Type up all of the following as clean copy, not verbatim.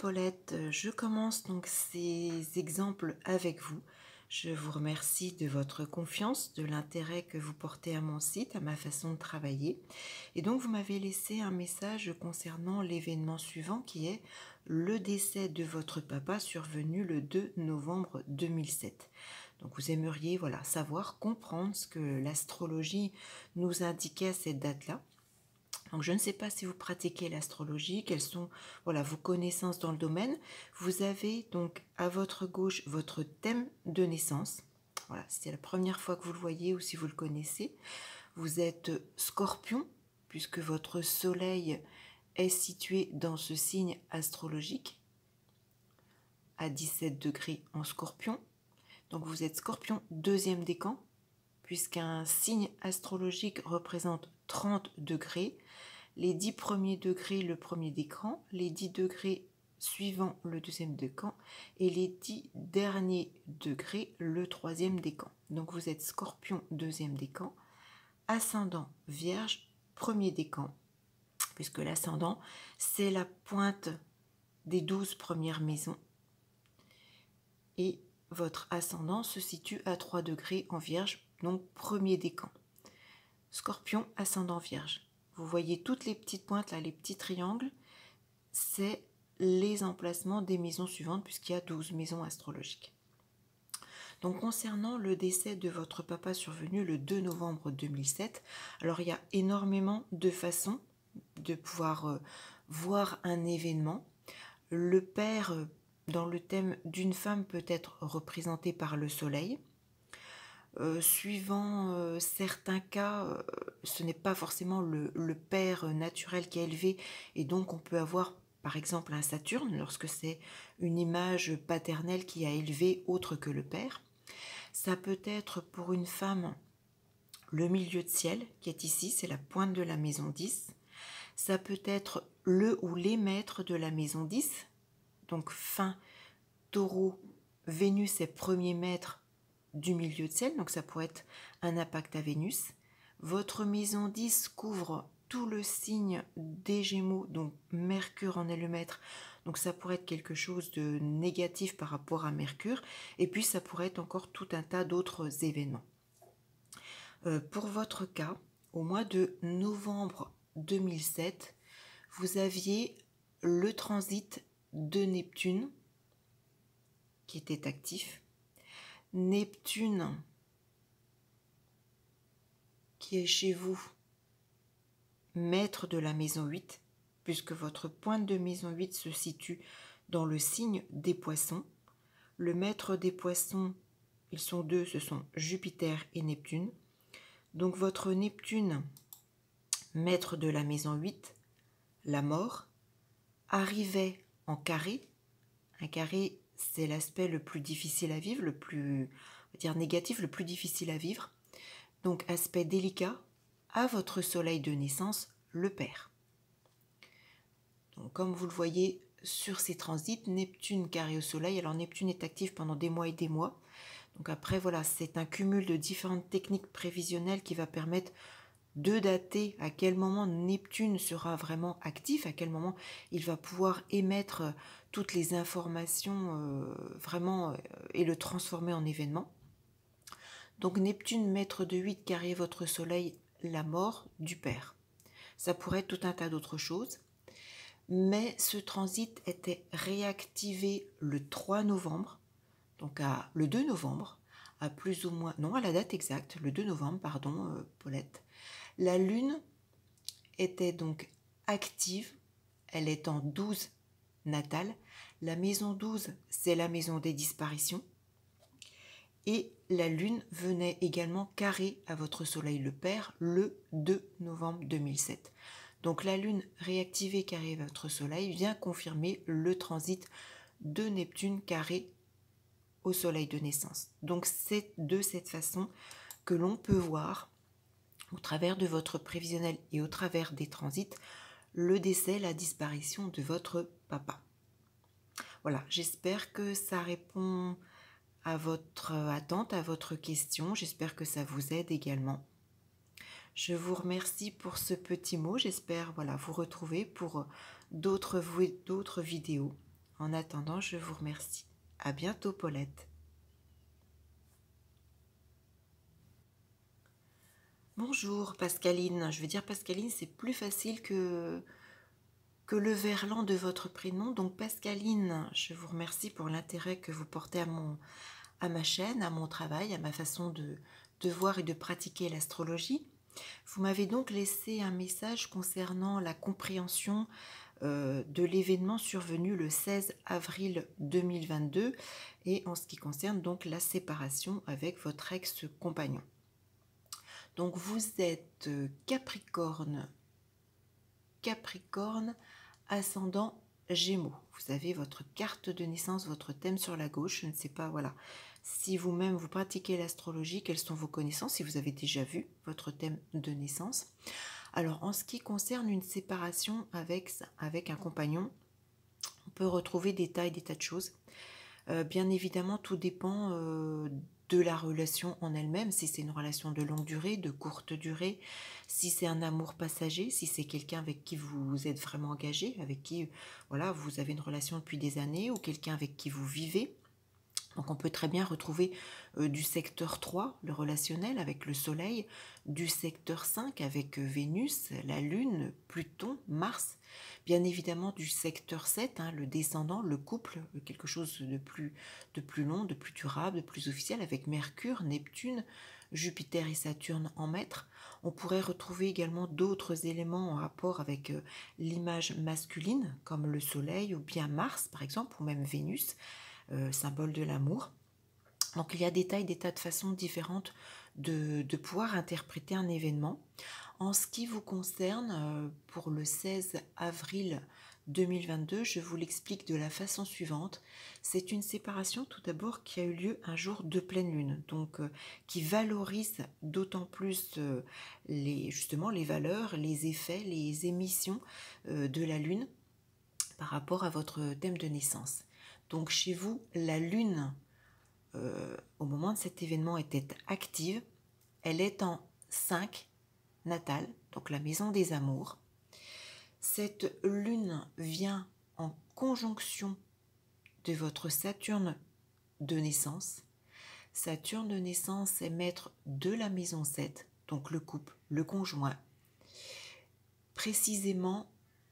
Paulette, je commence donc ces exemples avec vous. Je vous remercie de votre confiance, de l'intérêt que vous portez à mon site, à ma façon de travailler. Et donc vous m'avez laissé un message concernant l'événement suivant qui est le décès de votre papa survenu le 2 novembre 2007. Donc vous aimeriez savoir, comprendre ce que l'astrologie nous indiquait à cette date-là. Donc je ne sais pas si vous pratiquez l'astrologie, quelles sont vos connaissances dans le domaine. Vous avez donc à votre gauche votre thème de naissance. Voilà, si c'est la première fois que vous le voyez ou si vous le connaissez. Vous êtes Scorpion, puisque votre soleil est situé dans ce signe astrologique, à 17 degrés en Scorpion. Donc vous êtes Scorpion, deuxième décan, puisqu'un signe astrologique représente 30 degrés, les 10 premiers degrés le premier décan, les 10 degrés suivants le deuxième décan et les 10 derniers degrés le troisième décan. Donc vous êtes Scorpion, deuxième décan, ascendant Vierge, premier décan, puisque l'ascendant c'est la pointe des 12 premières maisons et votre ascendant se situe à 3 degrés en Vierge, donc premier décan. Scorpion, ascendant Vierge. Vous voyez toutes les petites pointes là, les petits triangles, c'est les emplacements des maisons suivantes puisqu'il y a 12 maisons astrologiques. Donc concernant le décès de votre papa survenu le 2 novembre 2007, alors il y a énormément de façons de pouvoir voir un événement. Le père, dans le thème d'une femme, peut être représenté par le soleil. Suivant certains cas, ce n'est pas forcément le père naturel qui est élevé et donc on peut avoir par exemple un Saturne lorsque c'est une image paternelle qui a élevé autre que le père. Ça peut être pour une femme le milieu de ciel qui est ici, c'est la pointe de la maison 10. Ça peut être le ou les maîtres de la maison 10, donc fin Taureau, Vénus est premier maître du milieu de ciel, donc ça pourrait être un impact à Vénus. Votre maison 10 couvre tout le signe des Gémeaux, donc Mercure en est le maître, donc ça pourrait être quelque chose de négatif par rapport à Mercure, et puis ça pourrait être encore tout un tas d'autres événements. Pour votre cas, au mois de novembre 2007, vous aviez le transit de Neptune qui était actif. Neptune qui est chez vous, maître de la maison 8, puisque votre pointe de maison 8 se situe dans le signe des poissons. Le maître des poissons, ils sont deux, ce sont Jupiter et Neptune. Donc votre Neptune, maître de la maison 8, la mort, arrivait en carré. Un carré, c'est l'aspect le plus difficile à vivre, le plus, on va dire négatif, le plus difficile à vivre. Donc aspect délicat à votre soleil de naissance, le père. Donc comme vous le voyez sur ces transits, Neptune carré au soleil. Alors Neptune est actif pendant des mois et des mois. Donc après c'est un cumul de différentes techniques prévisionnelles qui va permettre de dater à quel moment Neptune sera vraiment actif, à quel moment il va pouvoir émettre toutes les informations et le transformer en événement. Donc Neptune, maître de 8, carré votre soleil, la mort du père. Ça pourrait être tout un tas d'autres choses. Mais ce transit était réactivé le 3 novembre, donc le 2 novembre, à plus ou moins, non à la date exacte, le 2 novembre, pardon Paulette. La lune était donc active, elle est en 12 natale. La maison 12, c'est la maison des disparitions. Et la lune venait également carré à votre soleil le père le 2 novembre 2007. Donc la lune réactivée carré à votre soleil vient confirmer le transit de Neptune carré au soleil de naissance. Donc c'est de cette façon que l'on peut voir au travers de votre prévisionnel et au travers des transits le décès, la disparition de votre papa. Voilà, j'espère que ça répond à votre attente, à votre question. J'espère que ça vous aide également. Je vous remercie pour ce petit mot. J'espère vous retrouver pour d'autres vidéos. En attendant, je vous remercie. À bientôt, Paulette. Bonjour, Pascaline. Je veux dire Pascaline, c'est plus facile que le verlan de votre prénom. Donc Pascaline, je vous remercie pour l'intérêt que vous portez à ma chaîne, à mon travail, à ma façon de voir et de pratiquer l'astrologie. Vous m'avez donc laissé un message concernant la compréhension de l'événement survenu le 16 avril 2022 et en ce qui concerne donc la séparation avec votre ex-compagnon. Donc vous êtes Capricorne, ascendant Gémeaux. Vous avez votre carte de naissance, votre thème sur la gauche. Je ne sais pas, voilà. Si vous-même vous pratiquez l'astrologie, quelles sont vos connaissances, si vous avez déjà vu votre thème de naissance. Alors, en ce qui concerne une séparation avec un compagnon, on peut retrouver des tas de choses. Bien évidemment, tout dépend de la relation en elle-même, si c'est une relation de longue durée, de courte durée, si c'est un amour passager, si c'est quelqu'un avec qui vous êtes vraiment engagé, avec qui voilà, vous avez une relation depuis des années, ou quelqu'un avec qui vous vivez. Donc on peut très bien retrouver du secteur 3, le relationnel avec le Soleil, du secteur 5 avec Vénus, la Lune, Pluton, Mars, bien évidemment du secteur 7, le descendant, le couple, quelque chose de plus long, de plus durable, de plus officiel, avec Mercure, Neptune, Jupiter et Saturne en maître. On pourrait retrouver également d'autres éléments en rapport avec l'image masculine, comme le Soleil ou bien Mars par exemple, ou même Vénus, symbole de l'amour. Donc il y a des tas de façons différentes de pouvoir interpréter un événement. En ce qui vous concerne, pour le 16 avril 2022, je vous l'explique de la façon suivante. C'est une séparation tout d'abord qui a eu lieu un jour de pleine lune, donc qui valorise d'autant plus justement les valeurs, les effets, les émissions de la lune par rapport à votre thème de naissance. Donc chez vous, la lune, au moment de cet événement, était active. Elle est en 5 natale, donc la maison des amours. Cette lune vient en conjonction de votre Saturne de naissance. Saturne de naissance est maître de la maison 7, donc le couple, le conjoint. Précisément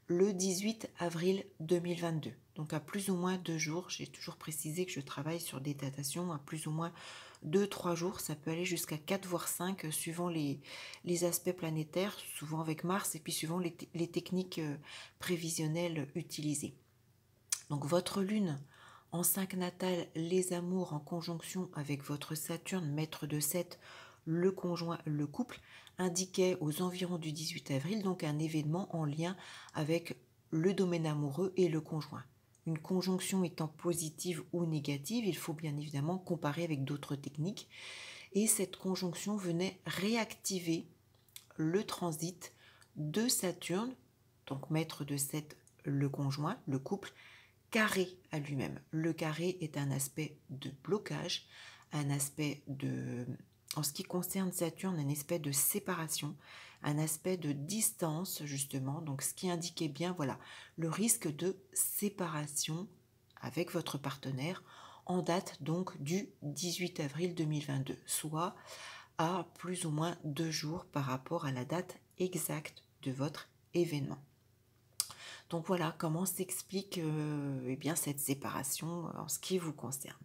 le 18 avril 2022. Donc à plus ou moins 2 jours, j'ai toujours précisé que je travaille sur des datations à plus ou moins 2-3 jours, ça peut aller jusqu'à 4 voire 5 suivant les aspects planétaires, souvent avec Mars et puis suivant les techniques prévisionnelles utilisées. Donc votre lune en 5 natale, les amours en conjonction avec votre Saturne, maître de 7, le conjoint, le couple, indiquait aux environs du 18 avril donc un événement en lien avec le domaine amoureux et le conjoint. Une conjonction étant positive ou négative, il faut bien évidemment comparer avec d'autres techniques. Et cette conjonction venait réactiver le transit de Saturne, donc maître de 7, le conjoint, le couple, carré à lui-même. Le carré est un aspect de blocage, un aspect de, en ce qui concerne Saturne, un aspect de séparation, un aspect de distance justement, donc ce qui indiquait bien voilà le risque de séparation avec votre partenaire en date donc du 18 avril 2022, soit à plus ou moins 2 jours par rapport à la date exacte de votre événement. Donc voilà comment s'explique bien cette séparation en ce qui vous concerne.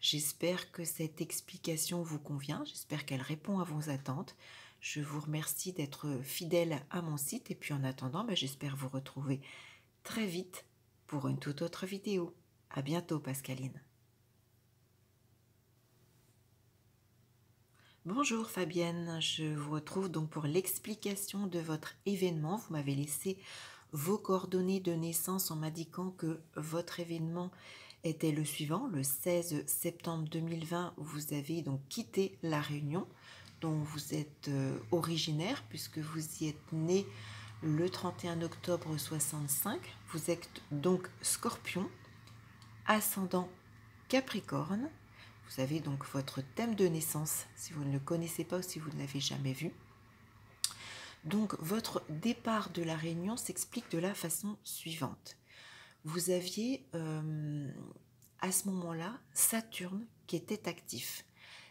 J'espère que cette explication vous convient, j'espère qu'elle répond à vos attentes. Je vous remercie d'être fidèle à mon site et puis en attendant, j'espère vous retrouver très vite pour une toute autre vidéo. À bientôt Pascaline. Bonjour Fabienne, je vous retrouve donc pour l'explication de votre événement. Vous m'avez laissé vos coordonnées de naissance en m'indiquant que votre événement était le suivant. Le 16 septembre 2020, vous avez donc quitté La Réunion, dont vous êtes originaire, puisque vous y êtes né le 31 octobre 65. Vous êtes donc Scorpion, ascendant Capricorne. Vous avez donc votre thème de naissance, si vous ne le connaissez pas ou si vous ne l'avez jamais vu. Donc votre départ de La Réunion s'explique de la façon suivante. vous aviez à ce moment-là Saturne qui était actif.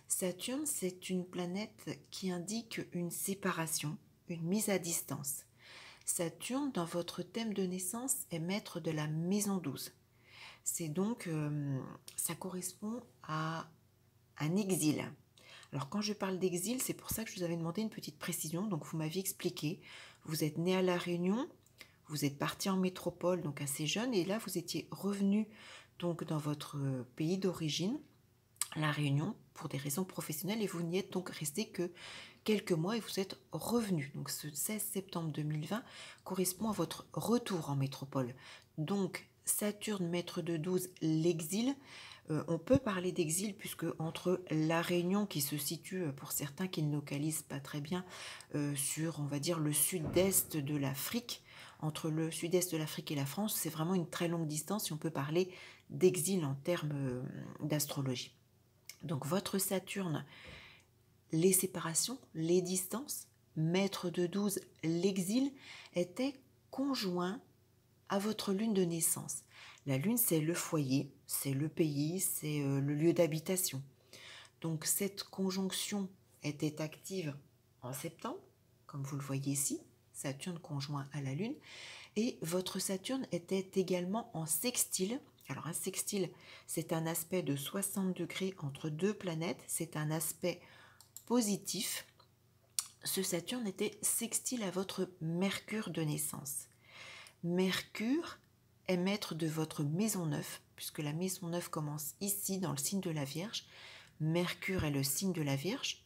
Saturne, c'est une planète qui indique une séparation, une mise à distance. Saturne, dans votre thème de naissance, est maître de la maison 12. C'est donc, ça correspond à un exil. Alors quand je parle d'exil, c'est pour ça que je vous avais demandé une petite précision. Donc vous m'aviez expliqué, vous êtes né à La Réunion, vous êtes parti en métropole, donc assez jeune, et là vous étiez revenu donc dans votre pays d'origine, La Réunion, pour des raisons professionnelles, et vous n'y êtes donc resté que quelques mois et vous êtes revenu. Donc ce 16 septembre 2020 correspond à votre retour en métropole. Donc Saturne, maître de 12, l'exil. On peut parler d'exil puisque entre La Réunion qui se situe, pour certains qui ne localisent pas très bien, sur on va dire le sud-est de l'Afrique, entre le sud-est de l'Afrique et la France, c'est vraiment une très longue distance et on peut parler d'exil en termes d'astrologie. Donc votre Saturne, les séparations, les distances, maître de 12, l'exil, était conjoint à votre lune de naissance. La lune, c'est le foyer, c'est le pays, c'est le lieu d'habitation. Donc cette conjonction était active en septembre, comme vous le voyez ici, Saturne conjoint à la lune, et votre Saturne était également en sextile. Alors un sextile, c'est un aspect de 60 degrés entre deux planètes, c'est un aspect positif. Ce Saturne était sextile à votre Mercure de naissance. Mercure est maître de votre maison 9, puisque la maison 9 commence ici dans le signe de la Vierge. Mercure est le signe de la Vierge.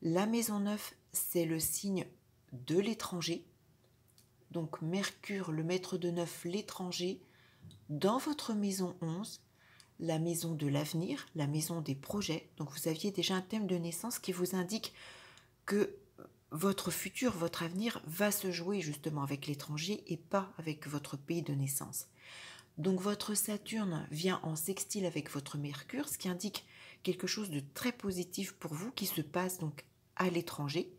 La maison 9, c'est le signe de l'étranger. Donc Mercure, le maître de 9, l'étranger, dans votre maison 11, la maison de l'avenir, la maison des projets. Donc vous aviez déjà un thème de naissance qui vous indique que votre futur, votre avenir va se jouer justement avec l'étranger et pas avec votre pays de naissance. Donc votre Saturne vient en sextile avec votre Mercure, ce qui indique quelque chose de très positif pour vous qui se passe donc à l'étranger,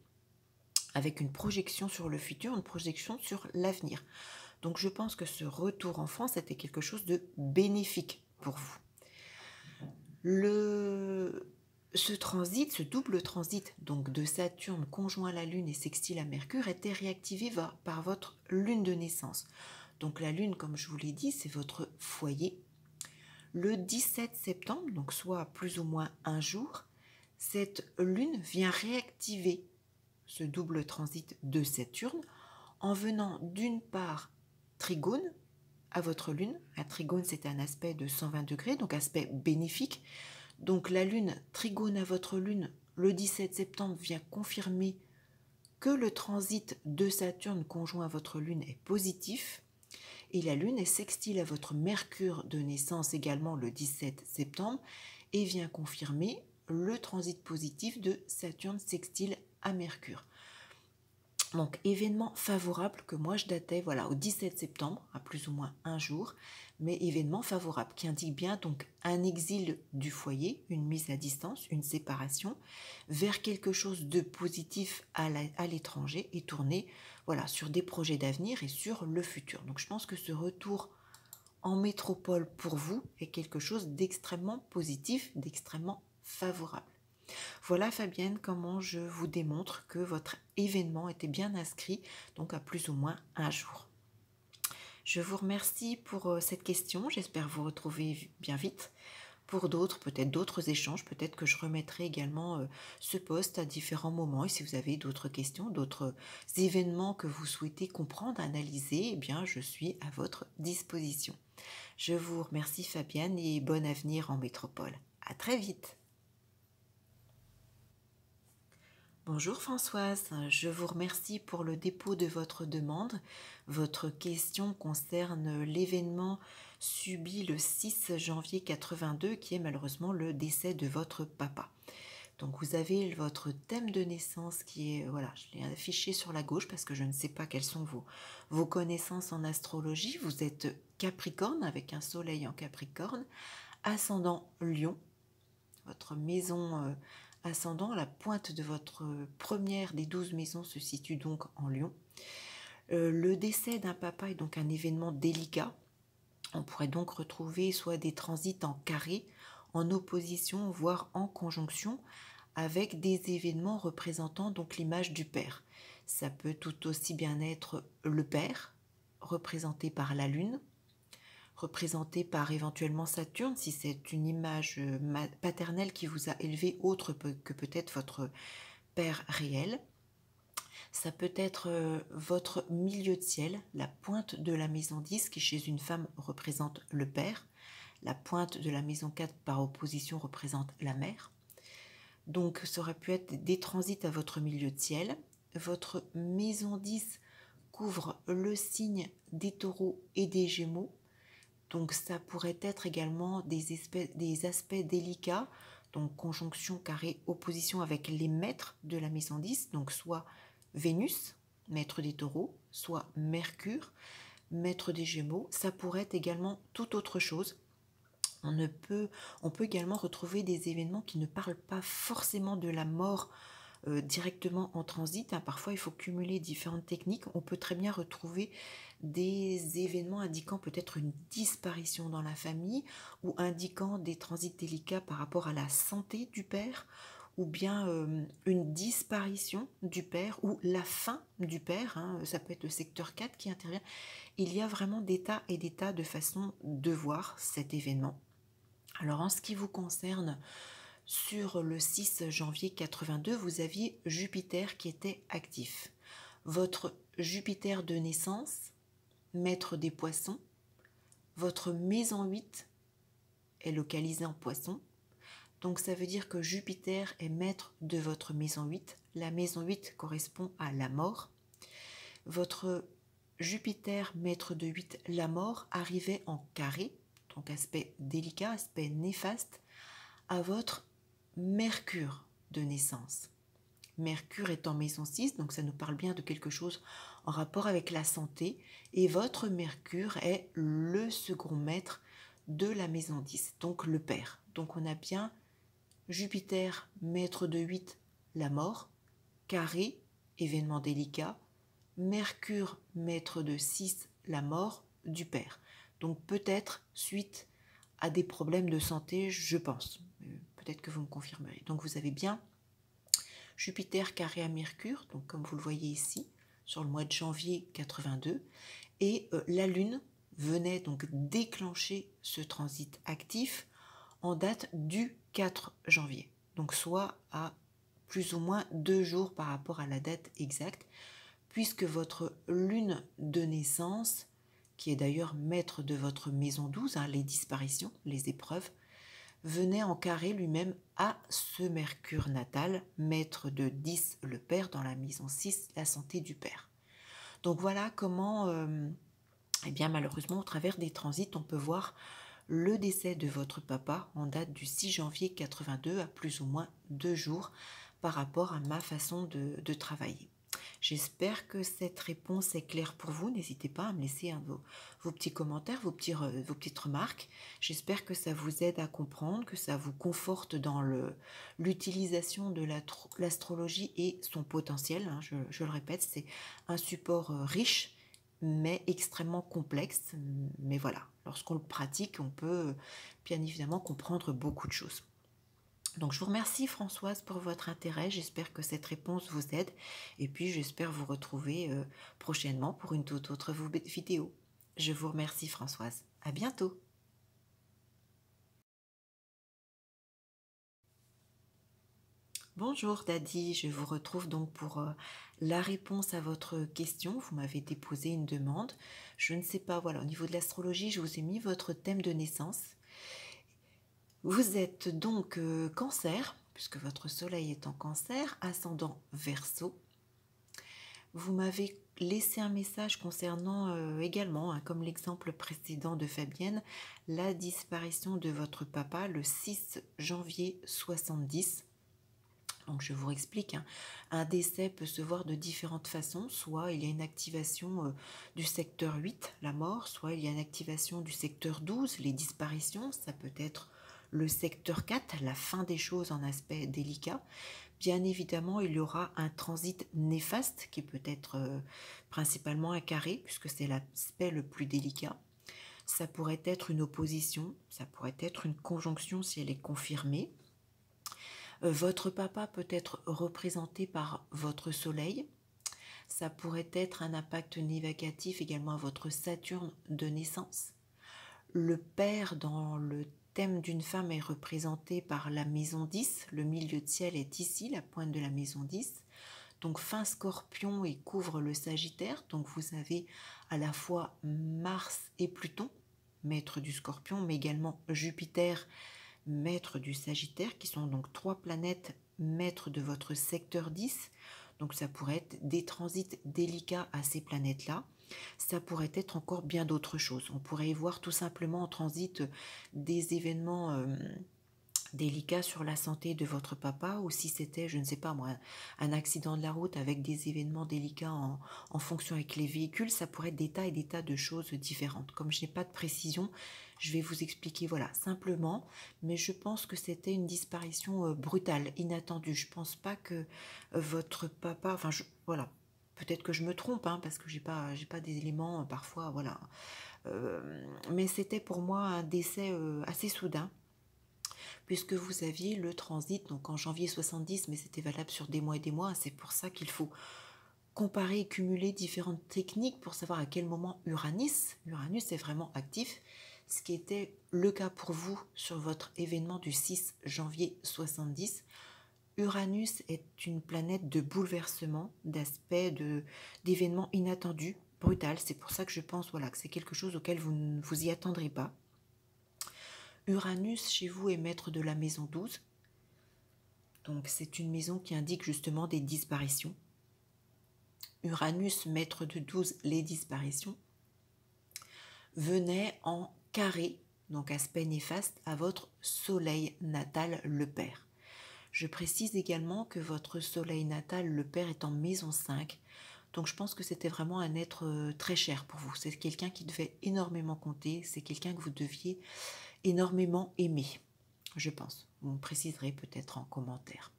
avec une projection sur le futur, une projection sur l'avenir. Donc je pense que ce retour en France était quelque chose de bénéfique pour vous. Ce transit, ce double transit donc de Saturne conjoint à la Lune et sextile à Mercure était réactivé par votre lune de naissance. Donc la Lune, comme je vous l'ai dit, c'est votre foyer. Le 17 septembre, donc soit plus ou moins un jour, cette Lune vient réactiver ce double transit de Saturne en venant d'une part trigone à votre Lune. Un trigone, c'est un aspect de 120 degrés, donc aspect bénéfique. Donc la Lune trigone à votre Lune le 17 septembre vient confirmer que le transit de Saturne conjoint à votre Lune est positif. Et la Lune est sextile à votre Mercure de naissance également le 17 septembre et vient confirmer le transit positif de Saturne sextile à Mercure. Donc événement favorable que moi je datais voilà, au 17 septembre, à plus ou moins un jour, mais événement favorable qui indique bien donc un exil du foyer, une mise à distance, une séparation vers quelque chose de positif à l'étranger et tourné voilà, sur des projets d'avenir et sur le futur. Donc je pense que ce retour en métropole pour vous est quelque chose d'extrêmement positif, d'extrêmement favorable. Voilà Fabienne comment je vous démontre que votre événement était bien inscrit, donc à plus ou moins un jour. Je vous remercie pour cette question, j'espère vous retrouver bien vite. Pour d'autres, peut-être d'autres échanges, peut-être que je remettrai également ce post à différents moments. Et si vous avez d'autres questions, d'autres événements que vous souhaitez comprendre, analyser, eh bien je suis à votre disposition. Je vous remercie Fabienne et bon avenir en métropole. À très vite. Bonjour Françoise, je vous remercie pour le dépôt de votre demande. Votre question concerne l'événement subi le 6 janvier 82 qui est malheureusement le décès de votre papa. Donc vous avez votre thème de naissance qui est, voilà, je l'ai affiché sur la gauche parce que je ne sais pas quelles sont vos connaissances en astrologie. Vous êtes Capricorne avec un soleil en Capricorne, ascendant Lion, votre maison ascendant, la pointe de votre première des 12 maisons se situe donc en Lion. Le décès d'un papa est donc un événement délicat. On pourrait donc retrouver soit des transits en carré, en opposition, voire en conjonction, avec des événements représentant donc l'image du père. Ça peut tout aussi bien être le père, représenté par la lune, représenté par éventuellement Saturne, si c'est une image paternelle qui vous a élevé autre que peut-être votre père réel. Ça peut être votre milieu de ciel, la pointe de la maison 10 qui chez une femme représente le père, la pointe de la maison 4 par opposition représente la mère. Donc ça aurait pu être des transits à votre milieu de ciel. Votre maison 10 couvre le signe des taureaux et des gémeaux. Donc ça pourrait être également des aspects délicats, donc conjonction, carré, opposition avec les maîtres de la maison 10, donc soit Vénus, maître des taureaux, soit Mercure, maître des gémeaux. Ça pourrait être également toute autre chose. On peut également retrouver des événements qui ne parlent pas forcément de la mort directement en transit. Parfois, il faut cumuler différentes techniques. On peut très bien retrouver des événements indiquant peut-être une disparition dans la famille ou indiquant des transits délicats par rapport à la santé du père ou bien une disparition du père ou la fin du père. Ça peut être le secteur 4 qui intervient. Il y a vraiment des tas et des tas de façons de voir cet événement. Alors en ce qui vous concerne, sur le 6 janvier 82, vous aviez Jupiter qui était actif. Votre Jupiter de naissance, maître des poissons, votre maison 8 est localisée en poisson. Donc ça veut dire que Jupiter est maître de votre maison 8. La maison 8 correspond à la mort. Votre Jupiter, maître de 8, la mort, arrivait en carré, donc aspect délicat, aspect néfaste, à votre Mercure de naissance. Mercure est en maison 6, donc ça nous parle bien de quelque chose en rapport avec la santé. Et votre Mercure est le second maître de la maison 10, donc le père. Donc on a bien Jupiter, maître de 8, la mort, carré, événement délicat, Mercure, maître de 6, la mort du père. Donc peut-être suite à des problèmes de santé, je pense. Peut-être que vous me confirmerez. Donc vous avez bien Jupiter carré à Mercure, donc comme vous le voyez ici, sur le mois de janvier 82, et la Lune venait donc déclencher ce transit actif en date du 4 janvier, donc soit à plus ou moins 2 jours par rapport à la date exacte, puisque votre Lune de naissance, qui est d'ailleurs maître de votre maison 12, les disparitions, les épreuves, venait en carré lui-même à ce Mercure natal, maître de 10, le père, dans la maison 6, la santé du père. Donc voilà comment, eh bien malheureusement, au travers des transits, on peut voir le décès de votre papa en date du 6 janvier 82 à plus ou moins 2 jours par rapport à ma façon de travailler. J'espère que cette réponse est claire pour vous. N'hésitez pas à me laisser vos petits commentaires, vos petites remarques. J'espère que ça vous aide à comprendre, que ça vous conforte dans l'utilisation de l'astrologie et son potentiel. Je le répète, c'est un support riche, mais extrêmement complexe. Mais voilà, lorsqu'on le pratique, on peut bien évidemment comprendre beaucoup de choses. Donc je vous remercie Françoise pour votre intérêt, j'espère que cette réponse vous aide et puis j'espère vous retrouver prochainement pour une toute autre vidéo. Je vous remercie Françoise, à bientôt. Bonjour Daddy, je vous retrouve donc pour la réponse à votre question. Vous m'avez déposé une demande. Je ne sais pas, voilà, au niveau de l'astrologie, je vous ai mis votre thème de naissance. Vous êtes donc Cancer, puisque votre soleil est en Cancer, ascendant Verseau. Vous m'avez laissé un message concernant également, comme l'exemple précédent de Fabienne, la disparition de votre papa le 6 janvier 70. Donc je vous explique, un décès peut se voir de différentes façons, soit il y a une activation du secteur 8, la mort, soit il y a une activation du secteur 12, les disparitions, ça peut être le secteur 4, la fin des choses en aspect délicat. Bien évidemment, il y aura un transit néfaste qui peut être principalement un carré, puisque c'est l'aspect le plus délicat. Ça pourrait être une opposition, ça pourrait être une conjonction si elle est confirmée. Votre papa peut être représenté par votre soleil. Ça pourrait être un impact négatif également à votre Saturne de naissance. Le père dans le thème d'une femme est représenté par la maison 10. Le milieu de ciel est ici, la pointe de la maison 10. Donc fin Scorpion et couvre le Sagittaire. Donc vous avez à la fois Mars et Pluton, maître du Scorpion, mais également Jupiter, maître du Sagittaire, qui sont donc 3 planètes maîtres de votre secteur 10. Donc ça pourrait être des transits délicats à ces planètes-là. Ça pourrait être encore bien d'autres choses. On pourrait y voir tout simplement en transit des événements délicats sur la santé de votre papa, ou si c'était, je ne sais pas moi, un accident de la route avec des événements délicats en fonction avec les véhicules, ça pourrait être des tas et des tas de choses différentes. Comme je n'ai pas de précision, je vais vous expliquer, voilà, simplement, mais je pense que c'était une disparition brutale, inattendue. Je pense pas que votre papa, enfin, voilà, peut-être que je me trompe, hein, parce que j'ai pas des éléments parfois, voilà. Mais c'était pour moi un décès assez soudain, puisque vous aviez le transit, donc en janvier 70, mais c'était valable sur des mois et des mois. C'est pour ça qu'il faut comparer et cumuler différentes techniques pour savoir à quel moment Uranus est vraiment actif, ce qui était le cas pour vous sur votre événement du 6 janvier 70. Uranus est une planète de bouleversement, d'aspect, d'événements inattendus, brutal. C'est pour ça que je pense, voilà, que c'est quelque chose auquel vous ne vous y attendrez pas. Uranus, chez vous, est maître de la maison 12. Donc, c'est une maison qui indique justement des disparitions. Uranus, maître de 12, les disparitions, venait en carré, donc aspect néfaste, à votre soleil natal, le Père. Je précise également que votre soleil natal, le Père, est en maison 5. Donc je pense que c'était vraiment un être très cher pour vous. C'est quelqu'un qui devait énormément compter. C'est quelqu'un que vous deviez énormément aimer, je pense. Vous me préciserez peut-être en commentaire.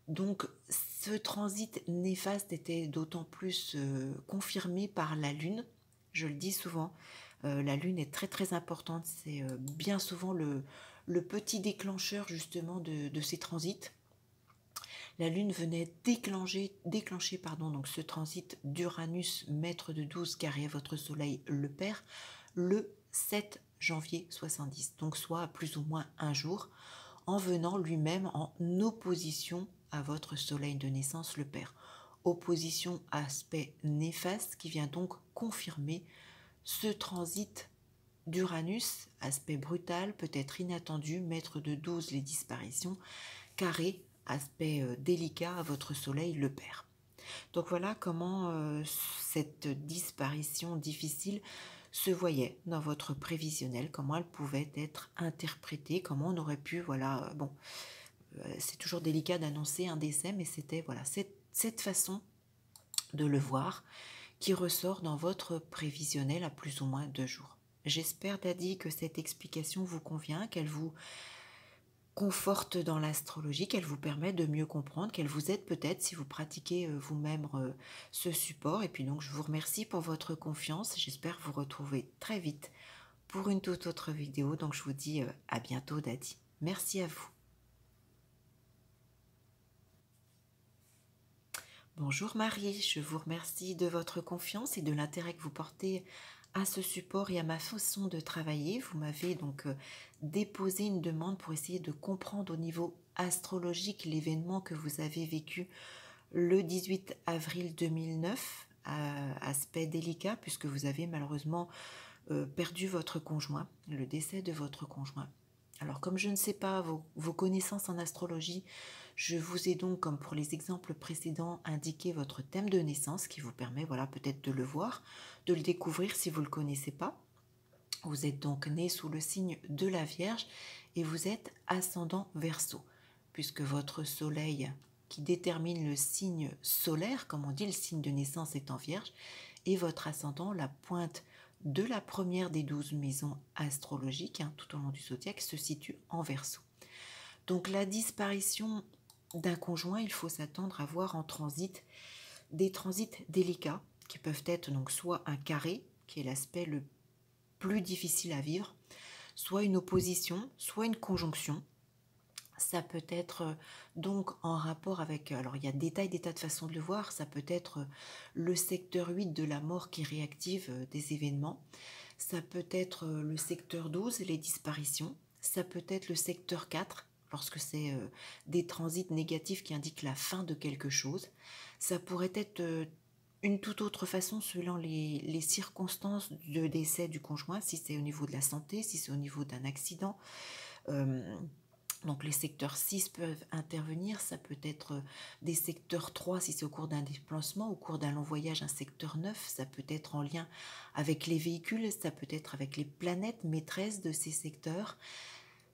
Donc ce transit néfaste était d'autant plus confirmé par la Lune. Je le dis souvent, la Lune est très très importante. C'est bien souvent le petit déclencheur justement de ces transits. La Lune venait déclencher donc ce transit d'Uranus, maître de 12, carré à votre Soleil, le Père, le 7 janvier 70, donc soit à plus ou moins un jour, en venant lui-même en opposition à votre Soleil de naissance, le Père. Opposition, aspect néfaste, qui vient donc confirmer ce transit d'Uranus, aspect brutal, peut-être inattendu, maître de 12, les disparitions, carré, aspect délicat à votre soleil, le Père. Donc voilà comment cette disparition difficile se voyait dans votre prévisionnel, comment elle pouvait être interprétée, comment on aurait pu, voilà, bon, c'est toujours délicat d'annoncer un décès, mais c'était, voilà, cette façon de le voir qui ressort dans votre prévisionnel à plus ou moins 2 jours. J'espère, Dadi, que cette explication vous convient, qu'elle vous conforte dans l'astrologie, qu'elle vous permet de mieux comprendre, qu'elle vous aide peut-être si vous pratiquez vous-même ce support. Et puis donc je vous remercie pour votre confiance. J'espère vous retrouver très vite pour une toute autre vidéo. Donc je vous dis à bientôt, Dadi. Merci à vous. Bonjour Marie, je vous remercie de votre confiance et de l'intérêt que vous portez à ce support et à ma façon de travailler. Vous m'avez donc déposé une demande pour essayer de comprendre au niveau astrologique l'événement que vous avez vécu le 18 avril 2009, aspect délicat puisque vous avez malheureusement perdu votre conjoint, le décès de votre conjoint. Alors comme je ne sais pas vos connaissances en astrologie, je vous ai donc, comme pour les exemples précédents, indiqué votre thème de naissance qui vous permet, voilà, peut-être de le voir, de le découvrir si vous ne le connaissez pas. Vous êtes donc né sous le signe de la Vierge et vous êtes ascendant Verseau, puisque votre soleil qui détermine le signe solaire, comme on dit, le signe de naissance est en Vierge, et votre ascendant, la pointe de la première des 12 maisons astrologiques, tout au long du zodiaque, se situe en Verseau. Donc la disparition d'un conjoint, il faut s'attendre à voir en transit des transits délicats qui peuvent être donc soit un carré, qui est l'aspect le plus difficile à vivre, soit une opposition, soit une conjonction. Ça peut être donc en rapport avec, alors il y a des tas de façons de le voir, ça peut être le secteur 8 de la mort qui réactive des événements, ça peut être le secteur 12, les disparitions, ça peut être le secteur 4, lorsque c'est des transits négatifs qui indiquent la fin de quelque chose, ça pourrait être une toute autre façon selon les circonstances de décès du conjoint, si c'est au niveau de la santé, si c'est au niveau d'un accident. Donc les secteurs 6 peuvent intervenir, ça peut être des secteurs 3 si c'est au cours d'un déplacement, au cours d'un long voyage, un secteur 9, ça peut être en lien avec les véhicules, ça peut être avec les planètes maîtresses de ces secteurs,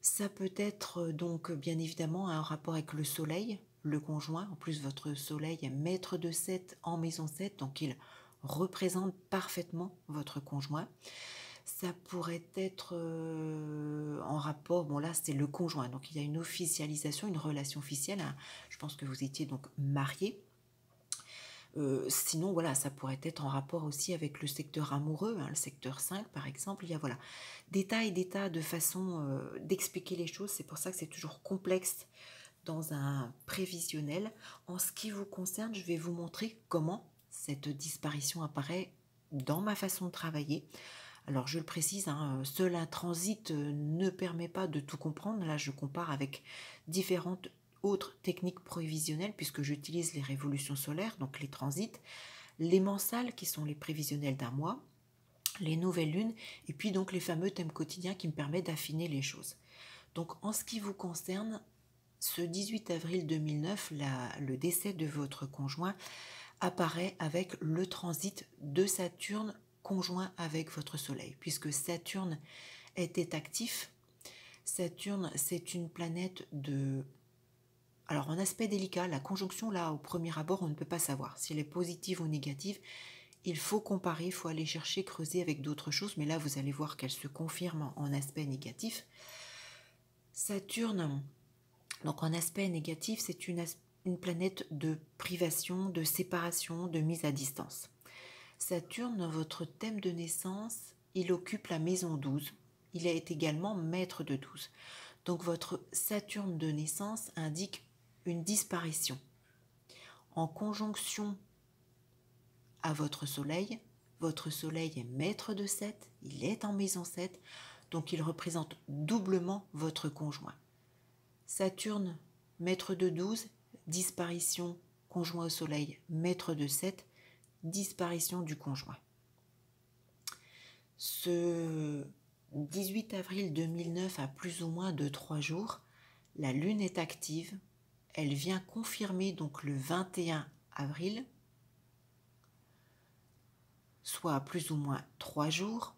ça peut être donc bien évidemment un rapport avec le soleil, le conjoint, en plus votre soleil est maître de 7 en maison 7, donc il représente parfaitement votre conjoint. Ça pourrait être en rapport, bon là c'est le conjoint, donc il y a une officialisation, une relation officielle, hein. Je pense que vous étiez donc mariés. Sinon voilà, ça pourrait être en rapport aussi avec le secteur amoureux, hein, le secteur 5 par exemple. Il y a voilà, des tas de façons d'expliquer les choses, c'est pour ça que c'est toujours complexe dans un prévisionnel. En ce qui vous concerne, je vais vous montrer comment cette disparition apparaît dans ma façon de travailler. Alors je le précise, hein, seul un transit ne permet pas de tout comprendre. Là je compare avec différentes autres techniques prévisionnelles puisque j'utilise les révolutions solaires, donc les transits, les mensales qui sont les prévisionnels d'un mois, les nouvelles lunes et puis donc les fameux thèmes quotidiens qui me permettent d'affiner les choses. Donc en ce qui vous concerne, ce 18 avril 2009, le décès de votre conjoint apparaît avec le transit de Saturne conjoint avec votre soleil, puisque Saturne était actif. Saturne, c'est une planète de... Alors, en aspect délicat, la conjonction, là, au premier abord, on ne peut pas savoir si elle est positive ou négative. Il faut comparer, il faut aller chercher, creuser avec d'autres choses, mais là, vous allez voir qu'elle se confirme en aspect négatif. Saturne, donc en aspect négatif, c'est une planète de privation, de séparation, de mise à distance. Saturne, dans votre thème de naissance, il occupe la maison 12. Il est également maître de 12. Donc votre Saturne de naissance indique une disparition. En conjonction à votre soleil est maître de 7, il est en maison 7, donc il représente doublement votre conjoint. Saturne, maître de 12, disparition, conjoint au soleil, maître de 7, disparition du conjoint. Ce 18 avril 2009, à plus ou moins de 3 jours, la Lune est active. Elle vient confirmer donc le 21 avril, soit à plus ou moins 3 jours,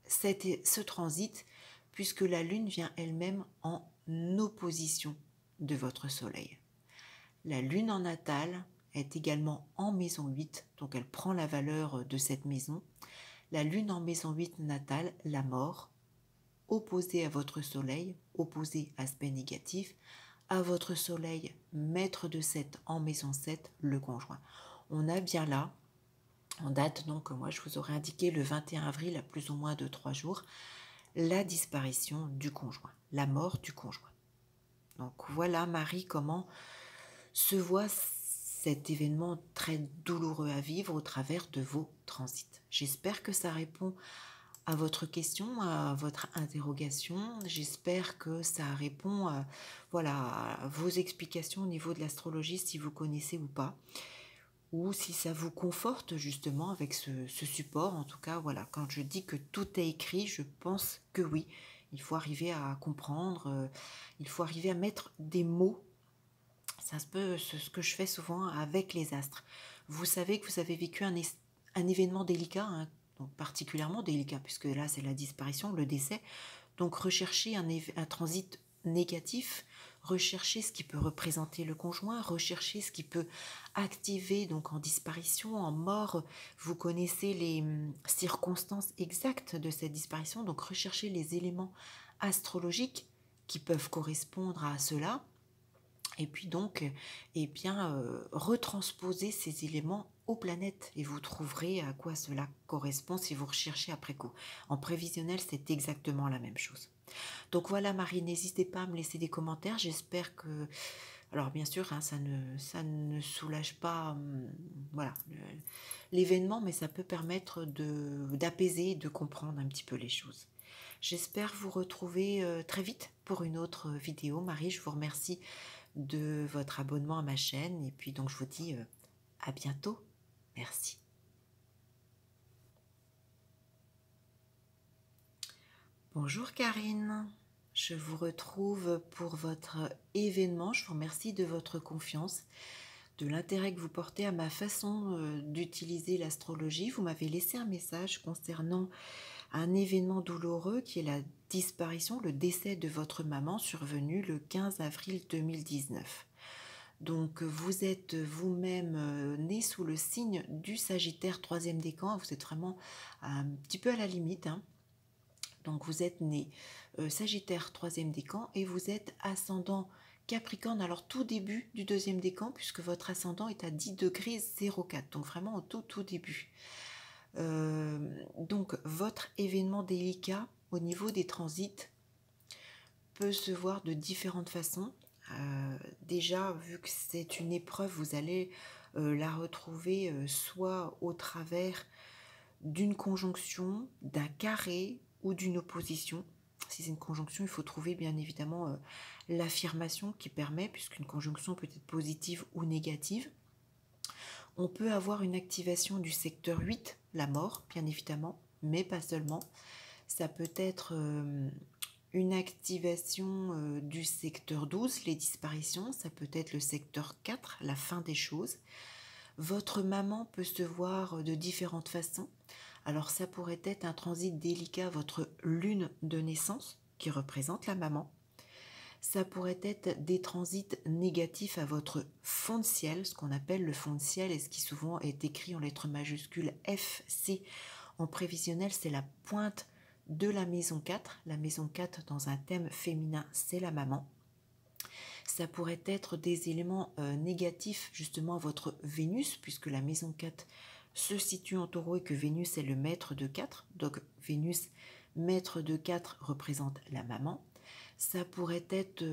ce transit, puisque la Lune vient elle-même en opposition de votre Soleil. La Lune en natale est également en maison 8, donc elle prend la valeur de cette maison. La Lune en maison 8 natale, la mort, opposée à votre Soleil, opposée aspect négatif, à votre Soleil, maître de 7 en maison 7, le conjoint. On a bien là, en date donc, moi je vous aurais indiqué le 21 avril à plus ou moins de 3 jours, la disparition du conjoint, la mort du conjoint. Donc voilà Marie comment se voit cet événement très douloureux à vivre au travers de vos transits. J'espère que ça répond à votre question, à votre interrogation. J'espère que ça répond à vos explications au niveau de l'astrologie, si vous connaissez ou pas, ou si ça vous conforte justement avec ce support. En tout cas, voilà, quand je dis que tout est écrit, je pense que oui. Il faut arriver à comprendre, il faut arriver à mettre des mots. C'est ce que je fais souvent avec les astres. Vous savez que vous avez vécu un événement délicat, hein, donc particulièrement délicat, puisque là c'est la disparition, le décès. Donc recherchez un transit négatif, recherchez ce qui peut représenter le conjoint, recherchez ce qui peut activer donc en disparition, en mort. Vous connaissez les circonstances exactes de cette disparition, donc recherchez les éléments astrologiques qui peuvent correspondre à cela. Et puis donc, retransposer ces éléments aux planètes et vous trouverez à quoi cela correspond si vous recherchez après coup. En prévisionnel, c'est exactement la même chose. Donc voilà Marie, n'hésitez pas à me laisser des commentaires, j'espère que... Alors bien sûr, hein, ça ne soulage pas voilà, l'événement, mais ça peut permettre d'apaiser et de comprendre un petit peu les choses. J'espère vous retrouver très vite pour une autre vidéo. Marie, je vous remercie de votre abonnement à ma chaîne et puis donc je vous dis à bientôt. Merci. Bonjour Karine, je vous retrouve pour votre événement. Je vous remercie de votre confiance, de l'intérêt que vous portez à ma façon d'utiliser l'astrologie. Vous m'avez laissé un message concernant un événement douloureux qui est la disparition, le décès de votre maman survenu le 15 avril 2019. Donc vous êtes vous-même né sous le signe du Sagittaire 3e décan, vous êtes vraiment un petit peu à la limite, hein. Donc vous êtes né Sagittaire 3e décan et vous êtes ascendant Capricorne, alors tout début du 2e décan puisque votre ascendant est à 10 degrés 04, donc vraiment au tout début. Donc votre événement délicat au niveau des transits peut se voir de différentes façons. Déjà, vu que c'est une épreuve, vous allez la retrouver soit au travers d'une conjonction, d'un carré ou d'une opposition. Si c'est une conjonction, il faut trouver bien évidemment l'affirmation qui permet, puisqu'une conjonction peut être positive ou négative. On peut avoir une activation du secteur 8, la mort, bien évidemment, mais pas seulement. Ça peut être une activation du secteur 12, les disparitions. Ça peut être le secteur 4, la fin des choses. Votre maman peut se voir de différentes façons. Alors ça pourrait être un transit délicat, votre lune de naissance, qui représente la maman. Ça pourrait être des transits négatifs à votre fond de ciel, ce qu'on appelle le fond de ciel, et ce qui souvent est écrit en lettres majuscules FC. En prévisionnel, c'est la pointe de la maison 4. La maison 4, dans un thème féminin, c'est la maman. Ça pourrait être des éléments négatifs justement à votre Vénus, puisque la maison 4 se situe en taureau et que Vénus est le maître de 4. Donc Vénus, maître de 4, représente la maman. Ça pourrait être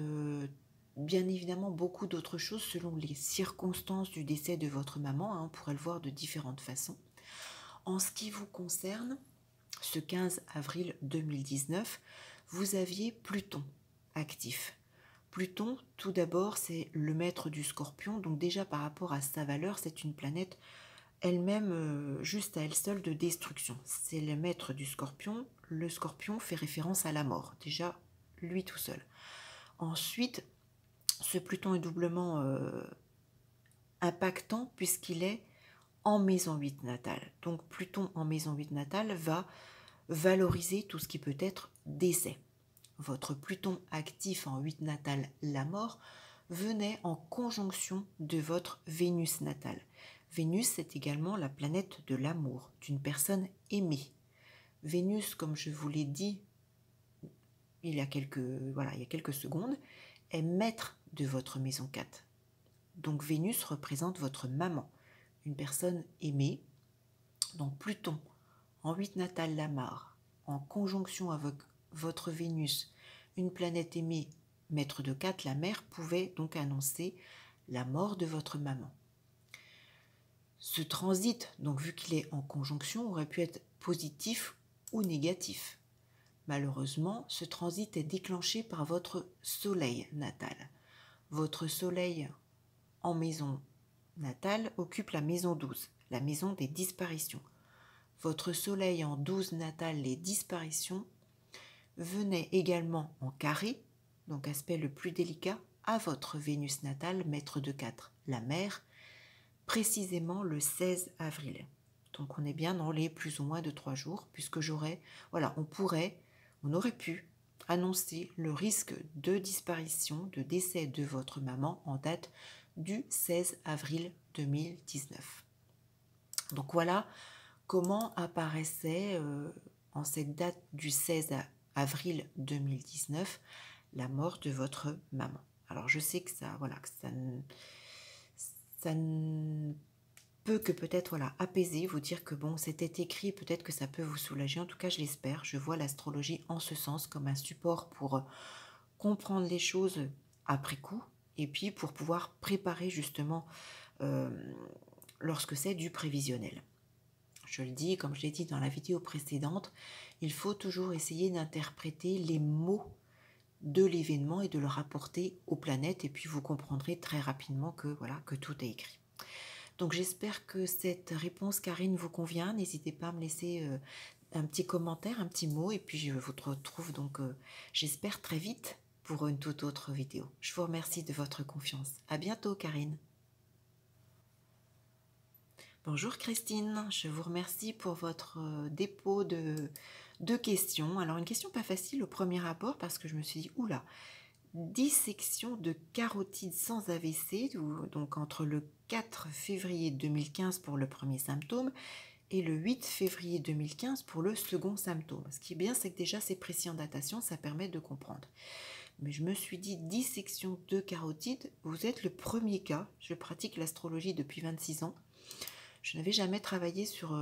bien évidemment beaucoup d'autres choses selon les circonstances du décès de votre maman. Hein, on pourrait le voir de différentes façons. En ce qui vous concerne, ce 15 avril 2019, vous aviez Pluton actif. Pluton, tout d'abord, c'est le maître du Scorpion. Donc déjà par rapport à sa valeur, c'est une planète elle-même, juste à elle seule, de destruction. C'est le maître du Scorpion. Le Scorpion fait référence à la mort. Déjà, lui tout seul. Ensuite, ce Pluton est doublement impactant puisqu'il est en maison 8 natale. Donc Pluton en maison 8 natale va valoriser tout ce qui peut être décès. Votre Pluton actif en 8 natale, la mort, venait en conjonction de votre Vénus natale. Vénus, c'est également la planète de l'amour, d'une personne aimée. Vénus, comme je vous l'ai dit il y a quelques secondes, est maître de votre maison 4. Donc Vénus représente votre maman, une personne aimée. Donc Pluton en 8 natale la mare, en conjonction avec votre Vénus, une planète aimée, maître de 4, la mère, pouvait donc annoncer la mort de votre maman. Ce transit, donc vu qu'il est en conjonction, aurait pu être positif ou négatif. Malheureusement, ce transit est déclenché par votre soleil natal. Votre soleil en maison natale occupe la maison 12, la maison des disparitions. Votre soleil en 12 natal, les disparitions, venait également en carré, donc aspect le plus délicat, à votre Vénus natale, maître de 4, la mère, précisément le 16 avril. Donc on est bien dans les plus ou moins de 3 jours, puisque on aurait pu annoncer le risque de disparition, de décès de votre maman en date du 16 avril 2019. Donc voilà comment apparaissait en cette date du 16 avril 2019 la mort de votre maman. Alors je sais que ça peut que peut-être voilà, apaiser, vous dire que bon, c'était écrit, peut-être que ça peut vous soulager. En tout cas, je l'espère. Je vois l'astrologie en ce sens comme un support pour comprendre les choses après coup et puis pour pouvoir préparer justement lorsque c'est du prévisionnel. Je le dis, comme je l'ai dit dans la vidéo précédente, il faut toujours essayer d'interpréter les mots de l'événement et de le rapporter aux planètes et puis vous comprendrez très rapidement que voilà que tout est écrit. Donc j'espère que cette réponse, Karine, vous convient. N'hésitez pas à me laisser un petit commentaire, un petit mot, et puis je vous retrouve donc, j'espère, très vite pour une toute autre vidéo. Je vous remercie de votre confiance. À bientôt, Karine. Bonjour Christine, je vous remercie pour votre dépôt de questions. Alors une question pas facile au premier abord parce que je me suis dit, oula, dissection de carotide sans AVC, donc entre le 4 février 2015 pour le premier symptôme et le 8 février 2015 pour le second symptôme. Ce qui est bien, c'est que déjà c'est précis en datation, ça permet de comprendre. Mais je me suis dit, dissection de carotide, vous êtes le premier cas. Je pratique l'astrologie depuis 26 ans. Je n'avais jamais travaillé sur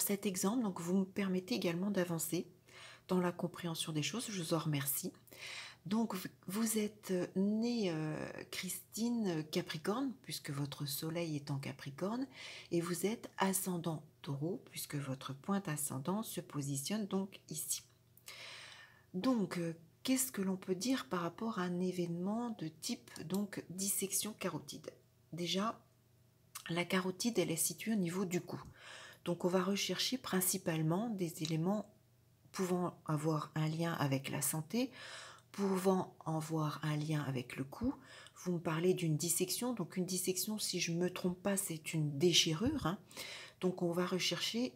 cet exemple, donc vous me permettez également d'avancer dans la compréhension des choses. Je vous en remercie. Donc, vous êtes née, Christine, Capricorne, puisque votre soleil est en Capricorne, et vous êtes ascendant Taureau, puisque votre pointe ascendant se positionne donc ici. Donc, qu'est-ce que l'on peut dire par rapport à un événement de type donc dissection carotide? Déjà, la carotide, elle est située au niveau du cou. Donc, on va rechercher principalement des éléments pouvant avoir un lien avec la santé, pouvant avoir un lien avec le cou. Vous me parlez d'une dissection. Donc une dissection, si je ne me trompe pas, c'est une déchirure. Hein. Donc on va rechercher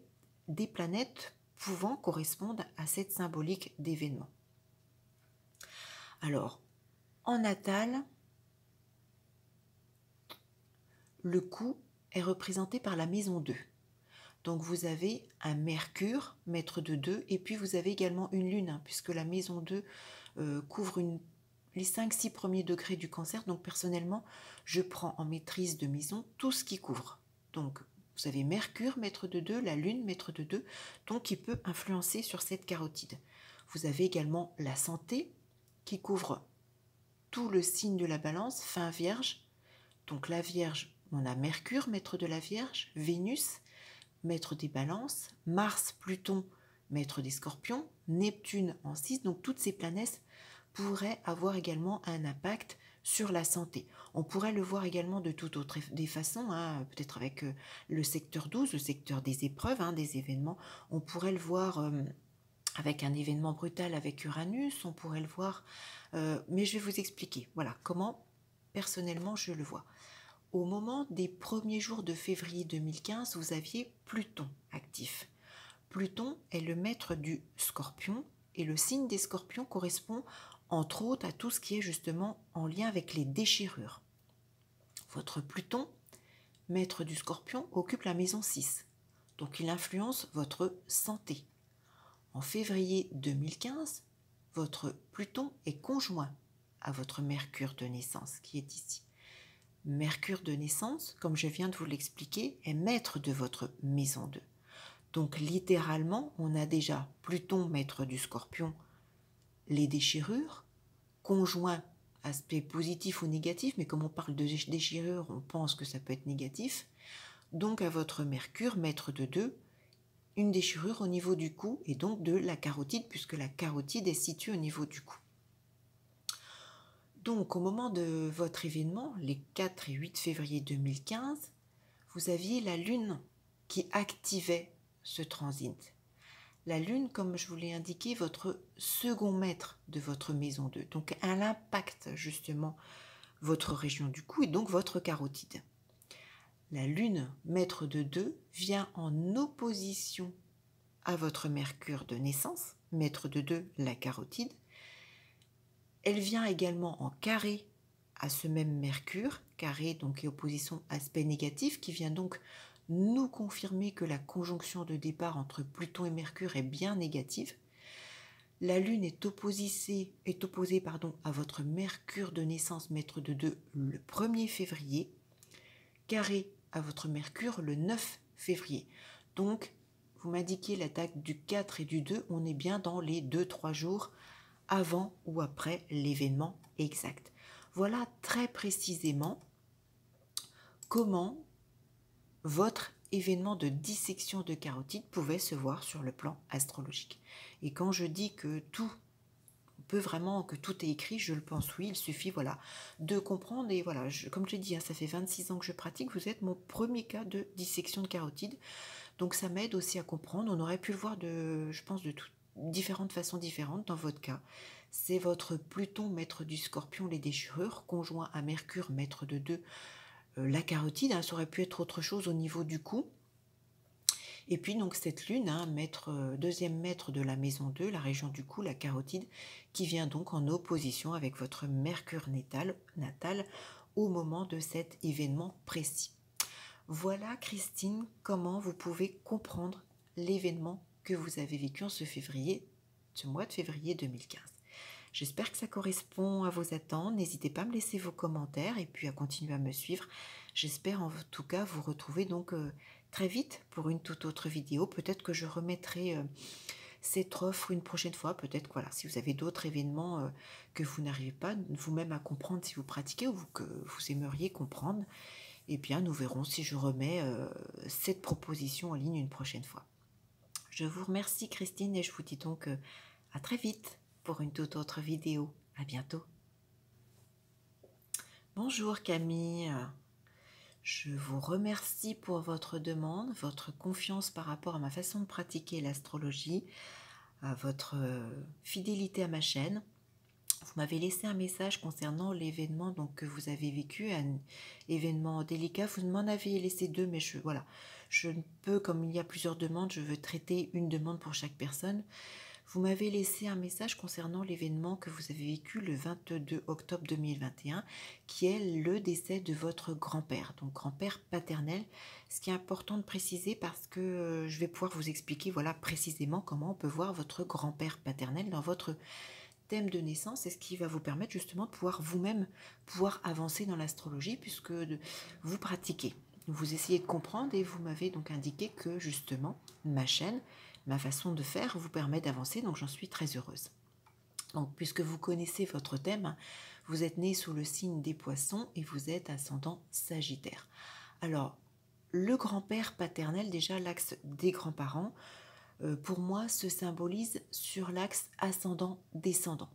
des planètes pouvant correspondre à cette symbolique d'événement. Alors, en natal, le cou est représenté par la maison 2. Donc vous avez un Mercure, maître de 2, et puis vous avez également une Lune, hein, puisque la maison 2 couvre les 5-6 premiers degrés du cancer. Donc personnellement, je prends en maîtrise de maison tout ce qui couvre. Donc vous avez Mercure, maître de 2, la Lune, maître de 2, donc qui peut influencer sur cette carotide. Vous avez également la santé qui couvre tout le signe de la balance, fin Vierge. Donc la Vierge, on a Mercure, maître de la Vierge, Vénus, maître des balances, Mars, Pluton, maître des scorpions, Neptune en 6, donc toutes ces planètes pourraient avoir également un impact sur la santé. On pourrait le voir également de toutes autres des façons, hein, peut-être avec le secteur 12, le secteur des épreuves, hein, des événements. On pourrait le voir avec un événement brutal avec Uranus, on pourrait le voir, mais je vais vous expliquer, voilà, comment personnellement je le vois. Au moment des premiers jours de février 2015, vous aviez Pluton actif. Pluton est le maître du Scorpion et le signe des Scorpions correspond entre autres à tout ce qui est justement en lien avec les déchirures. Votre Pluton, maître du Scorpion, occupe la maison 6, donc il influence votre santé. En février 2015, votre Pluton est conjoint à votre Mercure de naissance qui est ici. Mercure de naissance, comme je viens de vous l'expliquer, est maître de votre maison 2. Donc littéralement, on a déjà Pluton, maître du Scorpion, les déchirures, conjoint aspect positif ou négatif, mais comme on parle de déchirure, on pense que ça peut être négatif. Donc à votre Mercure, maître de 2, une déchirure au niveau du cou et donc de la carotide, puisque la carotide est située au niveau du cou. Donc, au moment de votre événement, les 4 et 8 février 2015, vous aviez la Lune qui activait ce transit. La Lune, comme je vous l'ai indiqué, votre second maître de votre maison 2. Donc, elle impacte justement votre région du cou et donc votre carotide. La Lune, maître de 2, vient en opposition à votre Mercure de naissance, maître de 2, la carotide. Elle vient également en carré à ce même Mercure, carré donc et opposition aspect négatif, qui vient donc nous confirmer que la conjonction de départ entre Pluton et Mercure est bien négative. La Lune est opposée à votre Mercure de naissance, maître de 2, le 1er février, carré à votre Mercure le 9 février. Donc, vous m'indiquez la date du 4 et du 2, on est bien dans les 2-3 jours avant ou après l'événement exact. Voilà très précisément comment votre événement de dissection de carotide pouvait se voir sur le plan astrologique. Et quand je dis que tout que tout est écrit, je le pense, oui, il suffit de comprendre. Et voilà, comme je l'ai dit, ça fait 26 ans que je pratique, vous êtes mon premier cas de dissection de carotide, donc ça m'aide aussi à comprendre. On aurait pu le voir je pense, de différentes façons différentes. Dans votre cas, c'est votre Pluton, maître du Scorpion, les déchirures, conjoint à Mercure, maître de 2, la carotide, ça aurait pu être autre chose au niveau du cou. Et puis donc cette lune, deuxième maître de la maison 2, la région du cou, la carotide, qui vient donc en opposition avec votre Mercure natal au moment de cet événement précis. Voilà Christine, comment vous pouvez comprendre l'événement que vous avez vécu en ce mois de février 2015. J'espère que ça correspond à vos attentes. N'hésitez pas à me laisser vos commentaires et puis à continuer à me suivre. J'espère en tout cas vous retrouver donc très vite pour une toute autre vidéo. Peut-être que je remettrai cette offre une prochaine fois. Peut-être si vous avez d'autres événements que vous n'arrivez pas vous-même à comprendre si vous pratiquez ou que vous aimeriez comprendre, eh bien nous verrons si je remets cette proposition en ligne une prochaine fois. Je vous remercie Christine et je vous dis donc à très vite pour une toute autre vidéo. À bientôt. Bonjour Camille. Je vous remercie pour votre demande, votre confiance par rapport à ma façon de pratiquer l'astrologie, à votre fidélité à ma chaîne. Vous m'avez laissé un message concernant l'événement que vous avez vécu, un événement délicat. Vous m'en avez laissé 2, mais je ne peux, comme il y a plusieurs demandes, je veux traiter une demande pour chaque personne. Vous m'avez laissé un message concernant l'événement que vous avez vécu le 22 octobre 2021, qui est le décès de votre grand-père, donc grand-père paternel. Ce qui est important de préciser parce que je vais pouvoir vous expliquer précisément comment on peut voir votre grand-père paternel dans votre thème de naissance, et ce qui va vous permettre justement de pouvoir vous-même avancer dans l'astrologie puisque vous pratiquez. Vous essayez de comprendre et vous m'avez donc indiqué que justement ma chaîne, ma façon de faire vous permet d'avancer, donc j'en suis très heureuse. Donc puisque vous connaissez votre thème, vous êtes né sous le signe des Poissons et vous êtes ascendant Sagittaire. Alors le grand-père paternel, déjà l'axe des grands-parents, pour moi se symbolise sur l'axe ascendant-descendant.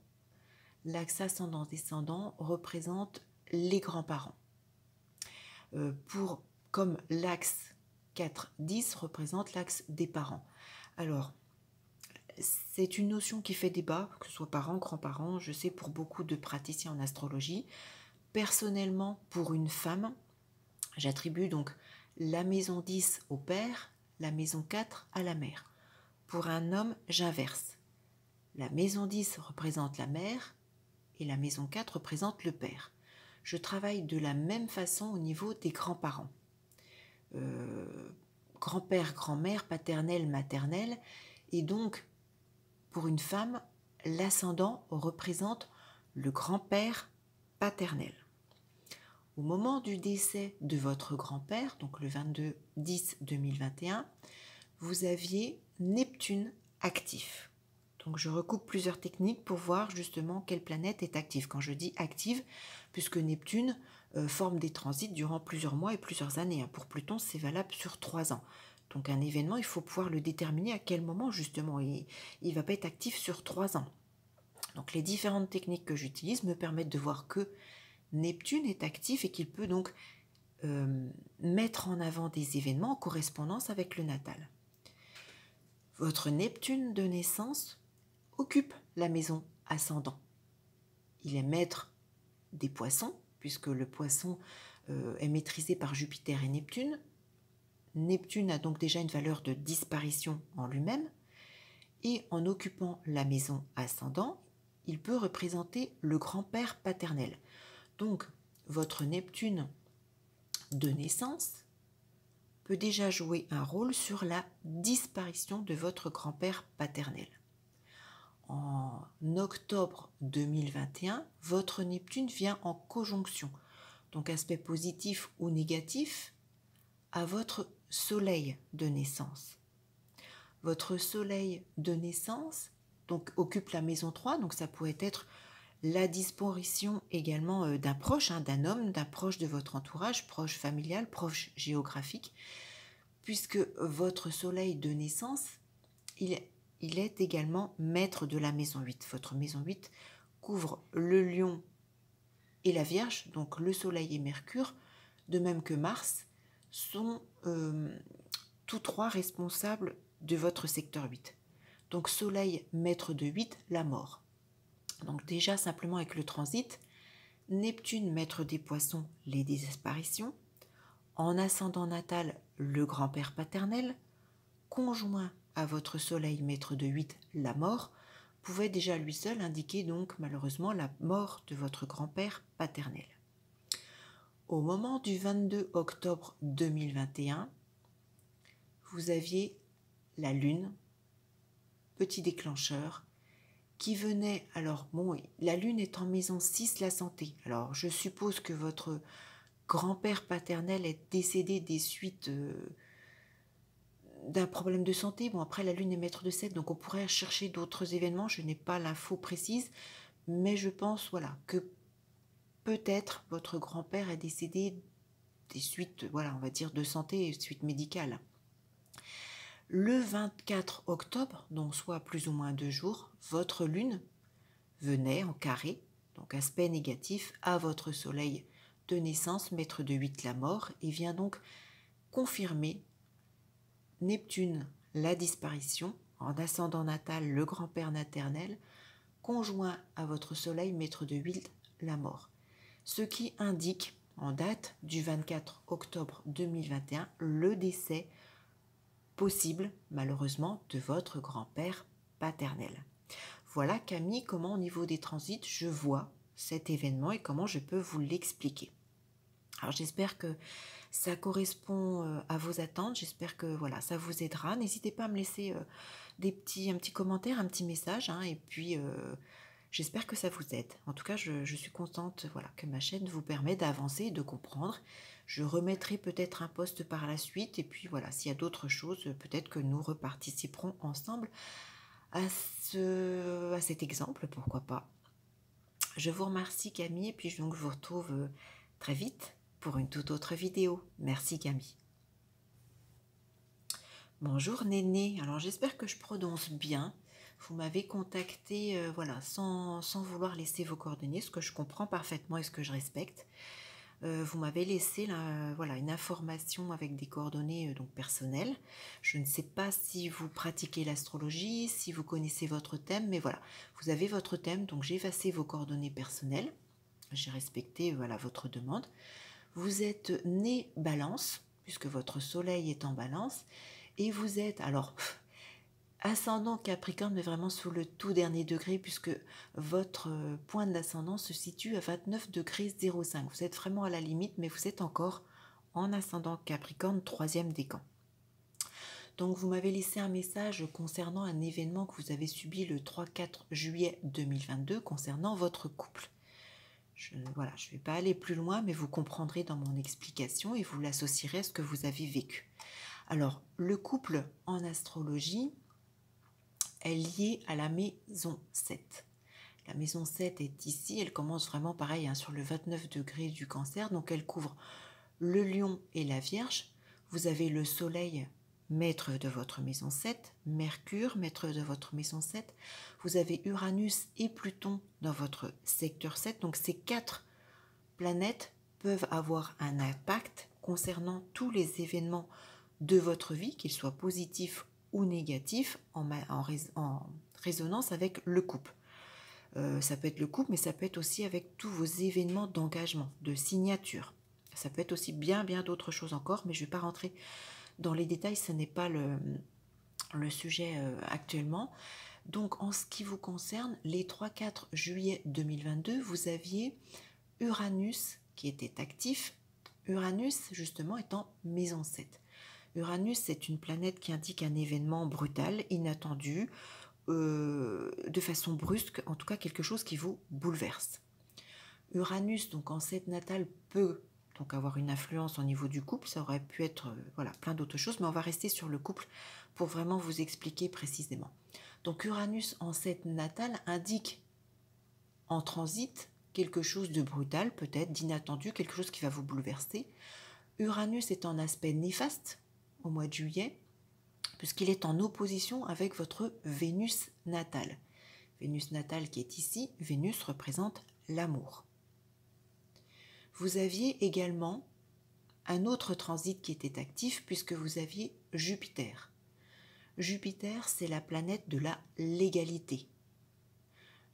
L'axe ascendant-descendant représente les grands-parents. Comme l'axe 4-10 représente l'axe des parents. Alors, c'est une notion qui fait débat, que ce soit parents, grands-parents, je sais pour beaucoup de praticiens en astrologie. Personnellement, pour une femme, j'attribue donc la maison 10 au père, la maison 4 à la mère. Pour un homme, j'inverse. La maison 10 représente la mère et la maison 4 représente le père. Je travaille de la même façon au niveau des grands-parents. Grand-père, grand-mère, paternel, maternel. Et donc, pour une femme, l'ascendant représente le grand-père paternel. Au moment du décès de votre grand-père, donc le 22-10-2021, vous aviez Neptune actif. Donc je recoupe plusieurs techniques pour voir justement quelle planète est active. Quand je dis active, puisque Neptune forme des transits durant plusieurs mois et plusieurs années. Pour Pluton, c'est valable sur 3 ans. Donc un événement, il faut pouvoir le déterminer à quel moment justement. Il ne va pas être actif sur 3 ans. Donc les différentes techniques que j'utilise me permettent de voir que Neptune est actif et qu'il peut donc mettre en avant des événements en correspondance avec le natal. Votre Neptune de naissance occupe la maison ascendant. Il est maître des Poissons, puisque le Poisson est maîtrisé par Jupiter et Neptune. Neptune a donc déjà une valeur de disparition en lui-même, et en occupant la maison ascendant, il peut représenter le grand-père paternel. Donc, votre Neptune de naissance peut déjà jouer un rôle sur la disparition de votre grand-père paternel. En octobre 2021, votre Neptune vient en conjonction, donc aspect positif ou négatif, à votre soleil de naissance. Votre soleil de naissance donc, occupe la maison 3, donc ça pourrait être la disparition également d'un proche, d'un homme, d'un proche de votre entourage, proche familial, proche géographique, puisque votre soleil de naissance, il est également maître de la maison 8. Votre maison 8 couvre le lion et la Vierge, donc le soleil et Mercure, de même que Mars, sont tous trois responsables de votre secteur 8. Donc soleil maître de 8, la mort. Donc déjà simplement avec le transit, Neptune maître des poissons, les disparitions, en ascendant natal, le grand-père paternel, conjoint à votre soleil maître de 8, la mort, pouvait déjà lui seul indiquer donc malheureusement la mort de votre grand-père paternel. Au moment du 22 octobre 2021, vous aviez la Lune, petit déclencheur, qui venait, alors bon, la Lune est en maison 6, la santé. Alors je suppose que votre grand-père paternel est décédé des suites d'un problème de santé. Bon, après la Lune est maître de 7, donc on pourrait chercher d'autres événements, je n'ai pas l'info précise, mais je pense voilà, que peut-être votre grand-père est décédé des suites, voilà, on va dire de santé et suites médicales. Le 24 octobre, donc soit plus ou moins 2 jours, votre Lune venait en carré, donc aspect négatif, à votre soleil de naissance, maître de 8 la mort, et vient donc confirmer Neptune la disparition, en ascendant natal le grand-père maternel, conjoint à votre soleil, maître de 8 la mort. Ce qui indique, en date du 24 octobre 2021, le décès possible, malheureusement, de votre grand-père paternel. Voilà Camille, comment au niveau des transits, je vois cet événement et comment je peux vous l'expliquer. Alors j'espère que ça correspond à vos attentes, j'espère que voilà, ça vous aidera. N'hésitez pas à me laisser un petit commentaire, un petit message, et puis j'espère que ça vous aide. En tout cas, je suis contente voilà, que ma chaîne vous permet d'avancer et de comprendre. Je remettrai peut-être un post par la suite, et puis voilà, s'il y a d'autres choses, peut-être que nous reparticiperons ensemble à cet exemple, pourquoi pas. Je vous remercie Camille, et puis je vous retrouve très vite pour une toute autre vidéo. Merci Camille. Bonjour Néné, alors j'espère que je prononce bien. Vous m'avez contacté voilà, sans vouloir laisser vos coordonnées, ce que je comprends parfaitement et ce que je respecte. Vous m'avez laissé voilà, une information avec des coordonnées donc personnelles. Je ne sais pas si vous pratiquez l'astrologie, si vous connaissez votre thème, mais voilà, vous avez votre thème, donc j'ai effacé vos coordonnées personnelles. J'ai respecté voilà, votre demande. Vous êtes né Balance, puisque votre soleil est en Balance, et vous êtes, alors, ascendant Capricorne, mais vraiment sous le tout dernier degré, puisque votre point d'ascendant se situe à 29 degrés 05. Vous êtes vraiment à la limite, mais vous êtes encore en ascendant Capricorne, 3e décan. Donc vous m'avez laissé un message concernant un événement que vous avez subi le 3-4 juillet 2022 concernant votre couple. Je ne vais pas aller plus loin, mais vous comprendrez dans mon explication et vous l'associerez à ce que vous avez vécu. Alors, le couple en astrologie est lié à la maison 7. La maison 7 est ici, elle commence vraiment pareil sur le 29 degrés du Cancer, donc elle couvre le Lion et la Vierge. Vous avez le Soleil, maître de votre maison 7, Mercure, maître de votre maison 7. Vous avez Uranus et Pluton dans votre secteur 7. Donc ces 4 planètes peuvent avoir un impact concernant tous les événements de votre vie, qu'ils soient positifs ou négatifs, en résonance avec le couple. Ça peut être le couple, mais ça peut être aussi avec tous vos événements d'engagement, de signature. Ça peut être aussi bien d'autres choses encore, mais je ne vais pas rentrer dans les détails, ce n'est pas le sujet actuellement. Donc, en ce qui vous concerne, les 3-4 juillet 2022, vous aviez Uranus qui était actif. Uranus, justement, est en maison 7. Uranus, c'est une planète qui indique un événement brutal, inattendu, de façon brusque, en tout cas quelque chose qui vous bouleverse. Uranus, donc en 7 natale, peut donc avoir une influence au niveau du couple. Ça aurait pu être voilà, plein d'autres choses, mais on va rester sur le couple pour vraiment vous expliquer précisément. Donc Uranus en 7 natale indique en transit quelque chose de brutal, peut-être d'inattendu, quelque chose qui va vous bouleverser. Uranus est en aspect néfaste au mois de juillet, puisqu'il est en opposition avec votre Vénus natale. Vénus natale qui est ici, Vénus représente l'amour. Vous aviez également un autre transit qui était actif puisque vous aviez Jupiter. Jupiter, c'est la planète de la légalité.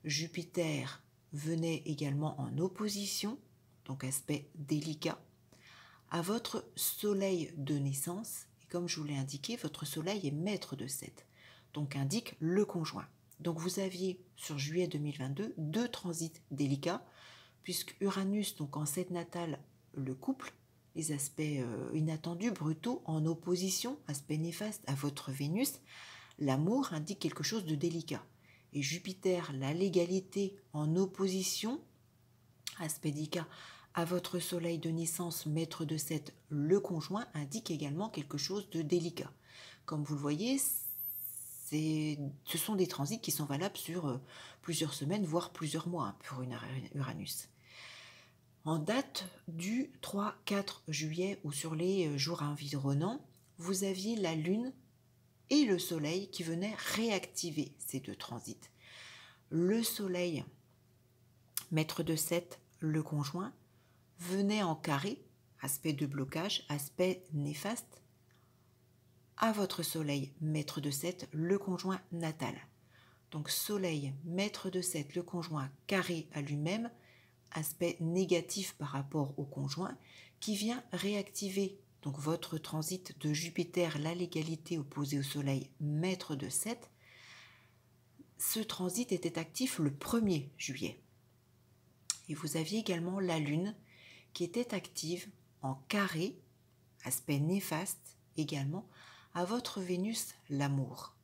Jupiter venait également en opposition, donc aspect délicat, à votre soleil de naissance. Et comme je vous l'ai indiqué, votre soleil est maître de 7, donc indique le conjoint. Donc vous aviez sur juillet 2022 deux transits délicats, puisque Uranus, donc en 7 natale, le couple, les aspects inattendus, brutaux, en opposition, aspect néfaste à votre Vénus, l'amour indique quelque chose de délicat. Et Jupiter, la légalité, en opposition, aspect délicat, à votre soleil de naissance, maître de 7, le conjoint, indique également quelque chose de délicat. Comme vous le voyez, ce sont des transits qui sont valables sur plusieurs semaines, voire plusieurs mois pour Uranus. En date du 3-4 juillet ou sur les jours environnants, vous aviez la Lune et le Soleil qui venaient réactiver ces deux transits. Le Soleil, maître de 7, le conjoint, venait en carré, aspect de blocage, aspect néfaste, à votre Soleil, maître de 7, le conjoint natal. Donc Soleil, maître de 7, le conjoint carré à lui-même, aspect négatif par rapport au conjoint, qui vient réactiver donc votre transit de Jupiter, la légalité opposée au Soleil, maître de 7. Ce transit était actif le 1er juillet. Et vous aviez également la Lune qui était active en carré, aspect néfaste également, à votre Vénus, l'amour,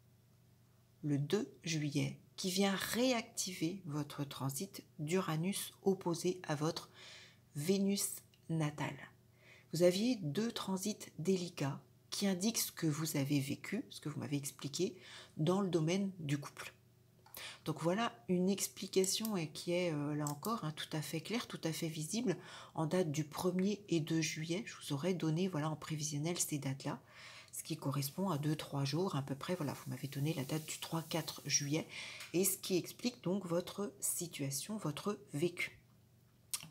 le 2 juillet, qui vient réactiver votre transit d'Uranus opposé à votre Vénus natale. Vous aviez deux transits délicats qui indiquent ce que vous avez vécu, ce que vous m'avez expliqué, dans le domaine du couple. Donc voilà une explication qui est là encore tout à fait claire, tout à fait visible en date du 1er et 2 juillet. Je vous aurais donné voilà, en prévisionnel ces dates-là, ce qui correspond à 2-3 jours à peu près. Voilà, vous m'avez donné la date du 3-4 juillet et ce qui explique donc votre situation, votre vécu.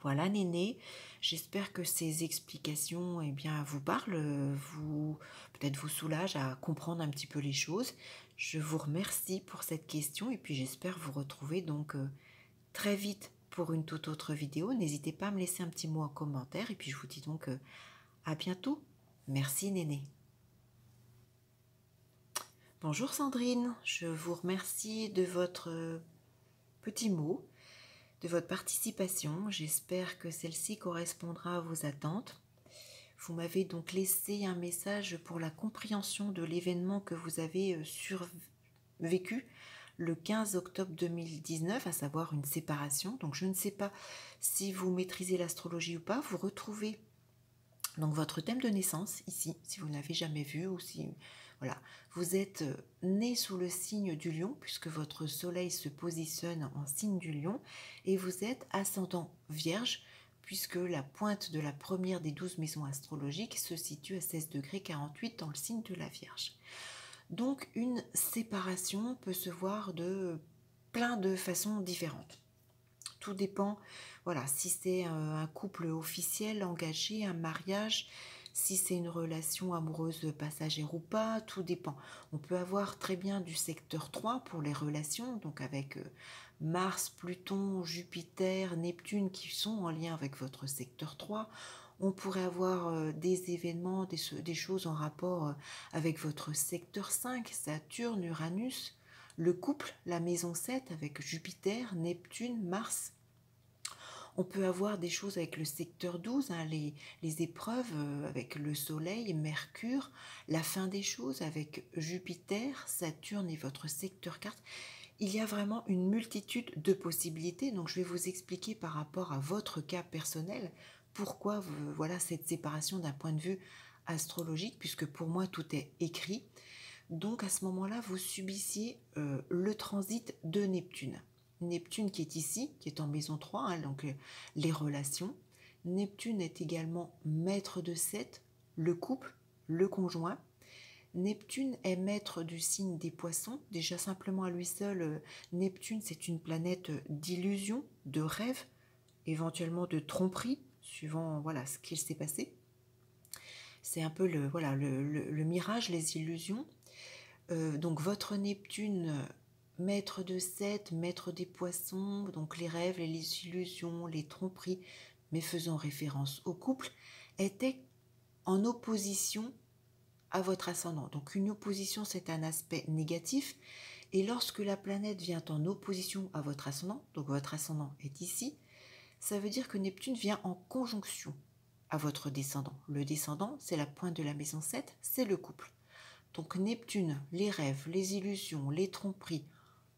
Voilà Néné, j'espère que ces explications vous parlent, peut-être vous soulagent à comprendre un petit peu les choses. Je vous remercie pour cette question et puis j'espère vous retrouver donc très vite pour une toute autre vidéo. N'hésitez pas à me laisser un petit mot en commentaire et puis je vous dis donc à bientôt. Merci Néné. Bonjour Sandrine, je vous remercie de votre petit mot, de votre participation. J'espère que celle-ci correspondra à vos attentes. Vous m'avez donc laissé un message pour la compréhension de l'événement que vous avez survécu le 15 octobre 2019, à savoir une séparation. Donc je ne sais pas si vous maîtrisez l'astrologie ou pas. Vous retrouvez donc votre thème de naissance ici, si vous ne l'avez jamais vu ou si voilà, vous êtes né sous le signe du lion puisque votre soleil se positionne en signe du lion et vous êtes ascendant vierge puisque la pointe de la première des 12 maisons astrologiques se situe à 16 degrés 48 dans le signe de la Vierge. Donc une séparation peut se voir de plein de façons différentes. Tout dépend, voilà, si c'est un couple officiel, engagé, un mariage, si c'est une relation amoureuse passagère ou pas, tout dépend. On peut avoir très bien du secteur 3 pour les relations, donc avec Mars, Pluton, Jupiter, Neptune qui sont en lien avec votre secteur 3. On pourrait avoir des événements, des choses en rapport avec votre secteur 5, Saturne, Uranus, le couple, la maison 7 avec Jupiter, Neptune, Mars. On peut avoir des choses avec le secteur 12, les épreuves avec le Soleil, Mercure, la fin des choses avec Jupiter, Saturne et votre secteur 4. Il y a vraiment une multitude de possibilités, donc je vais vous expliquer par rapport à votre cas personnel pourquoi voilà cette séparation d'un point de vue astrologique, puisque pour moi tout est écrit. Donc à ce moment-là, vous subissiez le transit de Neptune. Neptune qui est ici, qui est en maison 3, hein, donc les relations. Neptune est également maître de 7, le couple, le conjoint. Neptune est maître du signe des poissons. Déjà simplement à lui seul, Neptune c'est une planète d'illusion, de rêve, éventuellement de tromperie, suivant voilà, ce qu'il s'est passé. C'est un peu le mirage, les illusions. Donc votre Neptune, maître de 7, maître des poissons, donc les rêves, les illusions, les tromperies, mais faisant référence au couple, était en opposition à votre ascendant. Donc une opposition, c'est un aspect négatif. Et lorsque la planète vient en opposition à votre ascendant, donc votre ascendant est ici, ça veut dire que Neptune vient en conjonction à votre descendant. Le descendant, c'est la pointe de la maison 7, c'est le couple. Donc Neptune, les rêves, les illusions, les tromperies,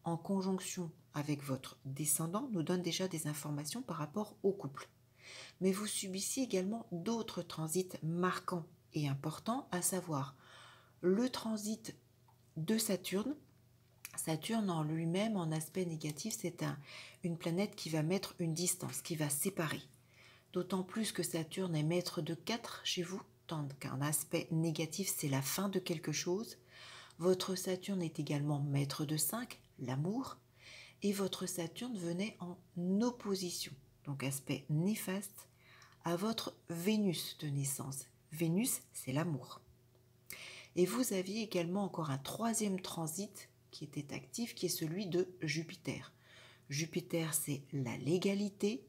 en conjonction avec votre descendant, nous donne déjà des informations par rapport au couple. Mais vous subissez également d'autres transits marquants et importants, à savoir le transit de Saturne. Saturne en lui-même, en aspect négatif, c'est une planète qui va mettre une distance, qui va séparer. D'autant plus que Saturne est maître de 4 chez vous, tant qu'un aspect négatif, c'est la fin de quelque chose. Votre Saturne est également maître de 5, l'amour, et votre Saturne venait en opposition, donc aspect néfaste, à votre Vénus de naissance. Vénus, c'est l'amour. Et vous aviez également encore un troisième transit qui était actif, qui est celui de Jupiter. Jupiter, c'est la légalité.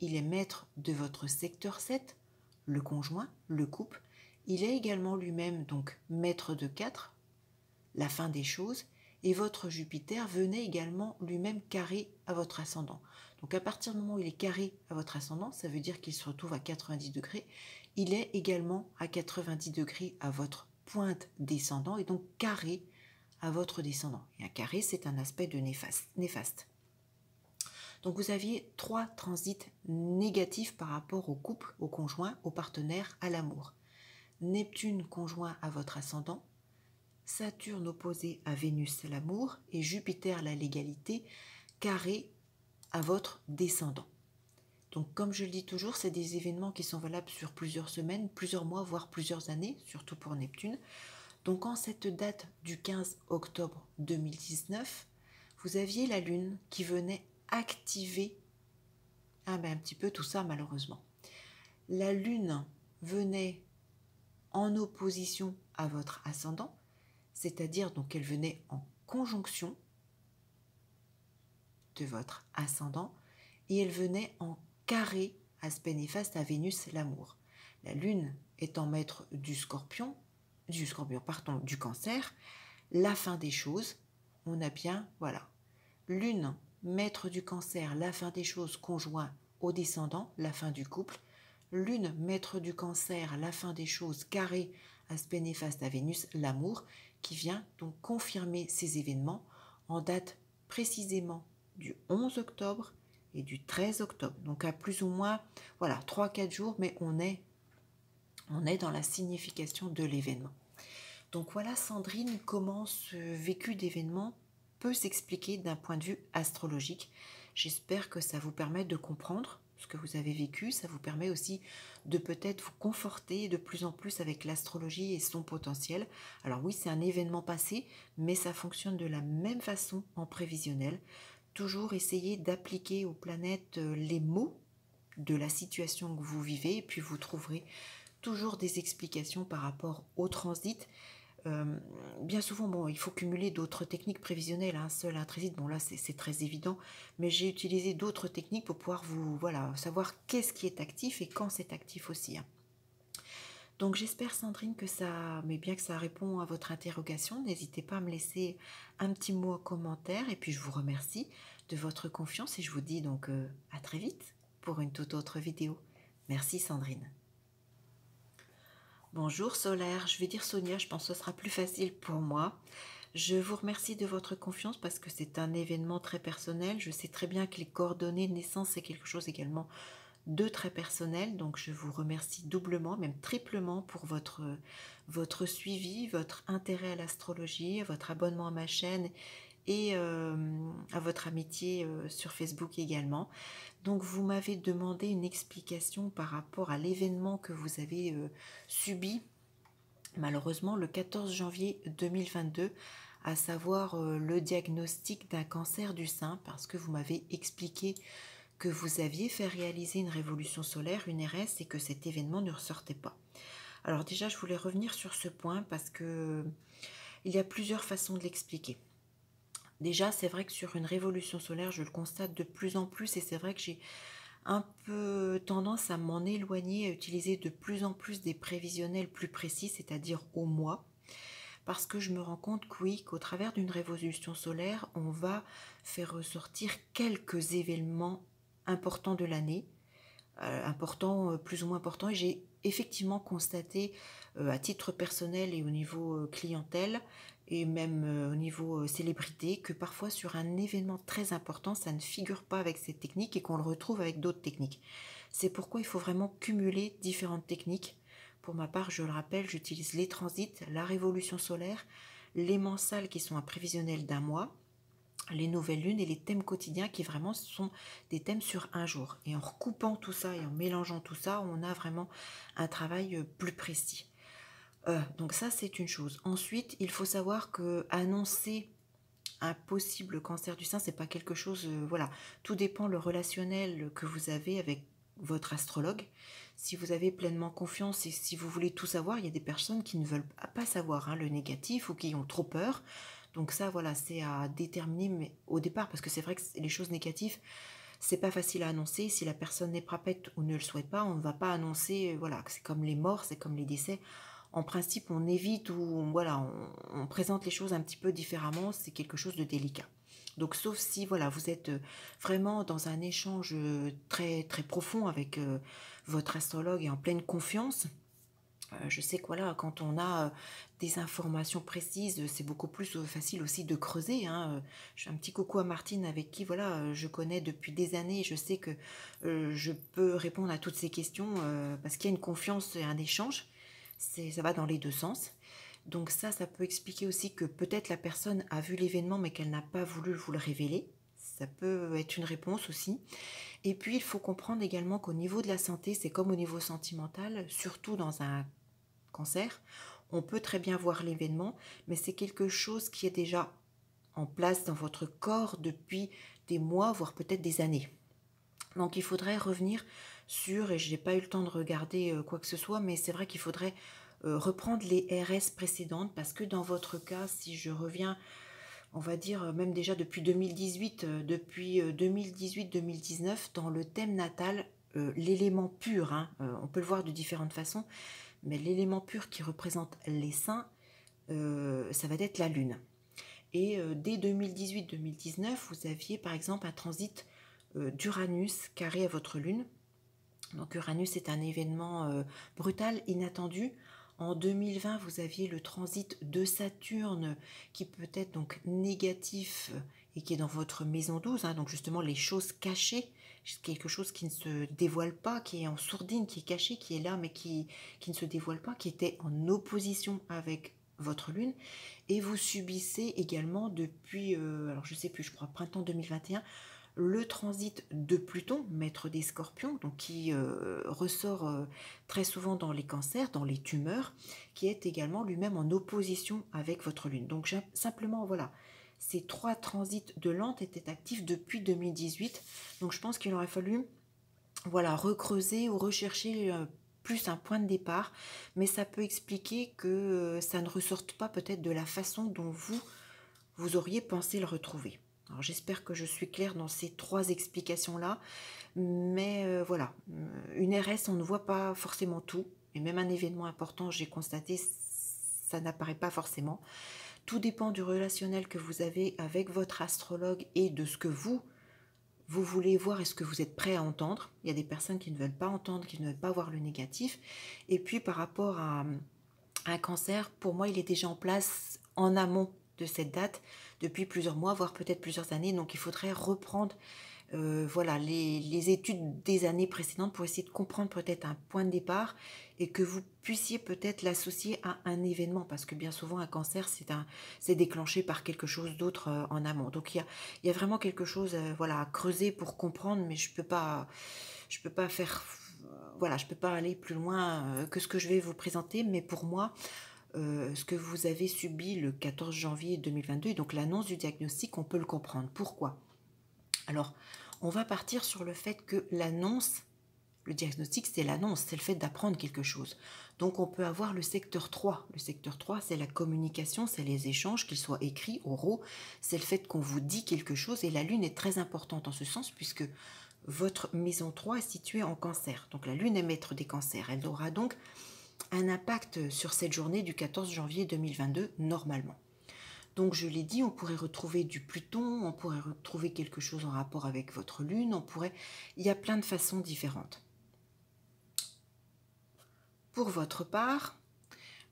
Il est maître de votre secteur 7, le conjoint, le couple. Il est également lui-même donc maître de 4, la fin des choses. Et votre Jupiter venait également lui-même carré à votre ascendant. Donc à partir du moment où il est carré à votre ascendant, ça veut dire qu'il se retrouve à 90 degrés. Il est également à 90 degrés à votre pointe descendant et donc carré à votre descendant. Et un carré, c'est un aspect de néfaste. Donc vous aviez 3 transits négatifs par rapport au couple, au conjoint, au partenaire, à l'amour. Neptune conjoint à votre ascendant, Saturne opposé à Vénus l'amour et Jupiter la légalité carré à votre descendant. Donc comme je le dis toujours, c'est des événements qui sont valables sur plusieurs semaines, plusieurs mois, voire plusieurs années, surtout pour Neptune. Donc en cette date du 15 octobre 2019, vous aviez la Lune qui venait activer un petit peu tout ça malheureusement. La Lune venait en opposition à votre ascendant, c'est-à-dire donc elle venait en conjonction de votre ascendant et elle venait en carré, aspect néfaste à Vénus l'amour. La Lune étant maître du Cancer, la fin des choses, on a bien, voilà, Lune, maître du Cancer, la fin des choses conjoint au descendant, la fin du couple. Lune, maître du Cancer, la fin des choses, carré, aspect néfaste à Vénus, l'amour, qui vient donc confirmer ces événements en date précisément du 11 octobre et du 13 octobre. Donc à plus ou moins, voilà, 3-4 jours, mais on est dans la signification de l'événement. Donc voilà, Sandrine, comment ce vécu d'événement peut s'expliquer d'un point de vue astrologique. J'espère que ça vous permet de comprendre ce que vous avez vécu. Ça vous permet aussi de peut-être vous conforter de plus en plus avec l'astrologie et son potentiel. Alors oui, c'est un événement passé, mais ça fonctionne de la même façon en prévisionnel. Toujours essayer d'appliquer aux planètes les mots de la situation que vous vivez et puis vous trouverez toujours des explications par rapport au transit. Bien souvent, il faut cumuler d'autres techniques prévisionnelles. Seul un transit, là c'est très évident, mais j'ai utilisé d'autres techniques pour pouvoir savoir qu'est-ce qui est actif et quand c'est actif aussi. Donc j'espère, Sandrine, que ça répond à votre interrogation. N'hésitez pas à me laisser un petit mot en commentaire et puis je vous remercie de votre confiance et je vous dis donc à très vite pour une toute autre vidéo. Merci, Sandrine. Bonjour Solaire, je vais dire Sonia, je pense que ce sera plus facile pour moi. Je vous remercie de votre confiance parce que c'est un événement très personnel. Je sais très bien que les coordonnées de naissance, c'est quelque chose également 2 très personnels. Donc je vous remercie doublement, même triplement pour votre suivi, votre intérêt à l'astrologie, votre abonnement à ma chaîne et à votre amitié sur Facebook également. Donc vous m'avez demandé une explication par rapport à l'événement que vous avez subi malheureusement le 14 janvier 2022, à savoir le diagnostic d'un cancer du sein, parce que vous m'avez expliqué que vous aviez fait réaliser une révolution solaire, une RS, et que cet événement ne ressortait pas. Alors déjà, je voulais revenir sur ce point parce que il y a plusieurs façons de l'expliquer. Déjà, c'est vrai que sur une révolution solaire, je le constate de plus en plus, et c'est vrai que j'ai un peu tendance à m'en éloigner, à utiliser de plus en plus des prévisionnels plus précis, c'est-à-dire au mois, parce que je me rends compte que oui, qu'au travers d'une révolution solaire, on va faire ressortir quelques événements importants de l'année, importants, plus ou moins importants, et j'ai effectivement constaté à titre personnel et au niveau clientèle, et même au niveau célébrité, que parfois sur un événement très important, ça ne figure pas avec cette technique et qu'on le retrouve avec d'autres techniques. C'est pourquoi il faut vraiment cumuler différentes techniques. Pour ma part, je le rappelle, j'utilise les transits, la révolution solaire, les mensales qui sont un prévisionnel d'un mois, les nouvelles lunes et les thèmes quotidiens qui vraiment sont des thèmes sur un jour. Et en recoupant tout ça et en mélangeant tout ça, on a vraiment un travail plus précis. Donc ça, c'est une chose. Ensuite, il faut savoir que annoncer un possible cancer du sein, c'est pas quelque chose, voilà, tout dépend le relationnel que vous avez avec votre astrologue. Si vous avez pleinement confiance et si vous voulez tout savoir, il y a des personnes qui ne veulent pas savoir le négatif ou qui ont trop peur. Donc ça, voilà, c'est à déterminer mais au départ, parce que c'est vrai que les choses négatives, c'est pas facile à annoncer. Si la personne n'est pas prête ou ne le souhaite pas, on ne va pas annoncer, voilà, c'est comme les morts, c'est comme les décès. En principe, on évite ou voilà, on présente les choses un petit peu différemment, c'est quelque chose de délicat. Donc, sauf si voilà, vous êtes vraiment dans un échange très très profond avec votre astrologue et en pleine confiance. Je sais que voilà, quand on a des informations précises, c'est beaucoup plus facile aussi de creuser. Je fais un petit coucou à Martine avec qui voilà, je connais depuis des années et je sais que je peux répondre à toutes ces questions parce qu'il y a une confiance et un échange. Ça va dans les deux sens. Donc ça peut expliquer aussi que peut-être la personne a vu l'événement mais qu'elle n'a pas voulu vous le révéler. Ça peut être une réponse aussi. Et puis il faut comprendre également qu'au niveau de la santé, c'est comme au niveau sentimental, surtout dans un cancer, on peut très bien voir l'événement, mais c'est quelque chose qui est déjà en place dans votre corps depuis des mois, voire peut-être des années. Donc il faudrait revenir sur, et je n'ai pas eu le temps de regarder quoi que ce soit, mais c'est vrai qu'il faudrait reprendre les RS précédentes, parce que dans votre cas, si je reviens, on va dire même déjà depuis 2018, depuis 2018-2019, dans le thème natal, l'élément pur, on peut le voir de différentes façons, mais l'élément pur qui représente les seins, ça va être la lune. Et dès 2018-2019, vous aviez par exemple un transit d'Uranus carré à votre lune. Donc Uranus est un événement brutal, inattendu. En 2020, vous aviez le transit de Saturne qui peut être donc négatif et qui est dans votre maison 12, donc justement les choses cachées, quelque chose qui ne se dévoile pas, qui est en sourdine, qui est caché, qui est là mais qui ne se dévoile pas, qui était en opposition avec votre lune. Et vous subissez également depuis, alors je sais plus, je crois printemps 2021, le transit de Pluton, maître des scorpions, donc qui ressort très souvent dans les cancers, dans les tumeurs, qui est également lui-même en opposition avec votre lune. Donc simplement, voilà, ces 3 transits de lente étaient actifs depuis 2018. Donc je pense qu'il aurait fallu voilà, recreuser ou rechercher plus un point de départ, mais ça peut expliquer que ça ne ressorte pas peut-être de la façon dont vous auriez pensé le retrouver. Alors j'espère que je suis claire dans ces 3 explications-là, mais voilà, une RS, on ne voit pas forcément tout, et même un événement important, j'ai constaté, ça n'apparaît pas forcément. Tout dépend du relationnel que vous avez avec votre astrologue et de ce que vous voulez voir et ce que vous êtes prêt à entendre. Il y a des personnes qui ne veulent pas entendre, qui ne veulent pas voir le négatif. Et puis par rapport à un cancer, pour moi, il est déjà en place en amont de cette date depuis plusieurs mois, voire peut-être plusieurs années. Donc il faudrait reprendre voilà, les études des années précédentes pour essayer de comprendre peut-être un point de départ et que vous puissiez peut-être l'associer à un événement parce que bien souvent un cancer c'est déclenché par quelque chose d'autre en amont. Donc il y a vraiment quelque chose voilà, à creuser pour comprendre, mais je peux pas faire voilà, je peux pas aller plus loin que ce que je vais vous présenter, mais pour moi, ce que vous avez subi le 14 janvier 2022, et donc l'annonce du diagnostic, on peut le comprendre. Pourquoi? Alors, on va partir sur le fait que l'annonce, le diagnostic, c'est l'annonce, c'est le fait d'apprendre quelque chose. Donc, on peut avoir le secteur 3. Le secteur 3, c'est la communication, c'est les échanges, qu'ils soient écrits, oraux, c'est le fait qu'on vous dit quelque chose. Et la Lune est très importante en ce sens, puisque votre maison 3 est située en cancer. Donc, la Lune est maître des cancers. Elle aura donc un impact sur cette journée du 14 janvier 2022, normalement. Donc je l'ai dit, on pourrait retrouver du Pluton, on pourrait retrouver quelque chose en rapport avec votre Lune, il y a plein de façons différentes. Pour votre part,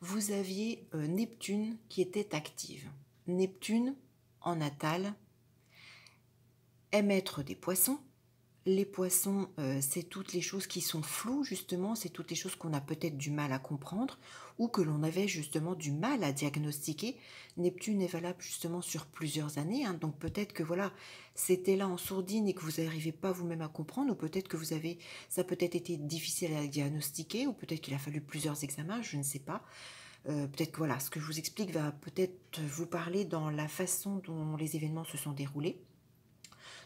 vous aviez Neptune qui était active. Neptune, en natal, est maître des poissons. Les poissons, c'est toutes les choses qui sont floues, justement, c'est toutes les choses qu'on a peut-être du mal à comprendre ou que l'on avait justement du mal à diagnostiquer. Neptune est valable justement sur plusieurs années, hein, donc peut-être que voilà, c'était là en sourdine et que vous n'arrivez pas vous-même à comprendre, ou peut-être que ça a peut-être été difficile à diagnostiquer, ou peut-être qu'il a fallu plusieurs examens, je ne sais pas. Peut-être que voilà, ce que je vous explique va peut-être vous parler dans la façon dont les événements se sont déroulés.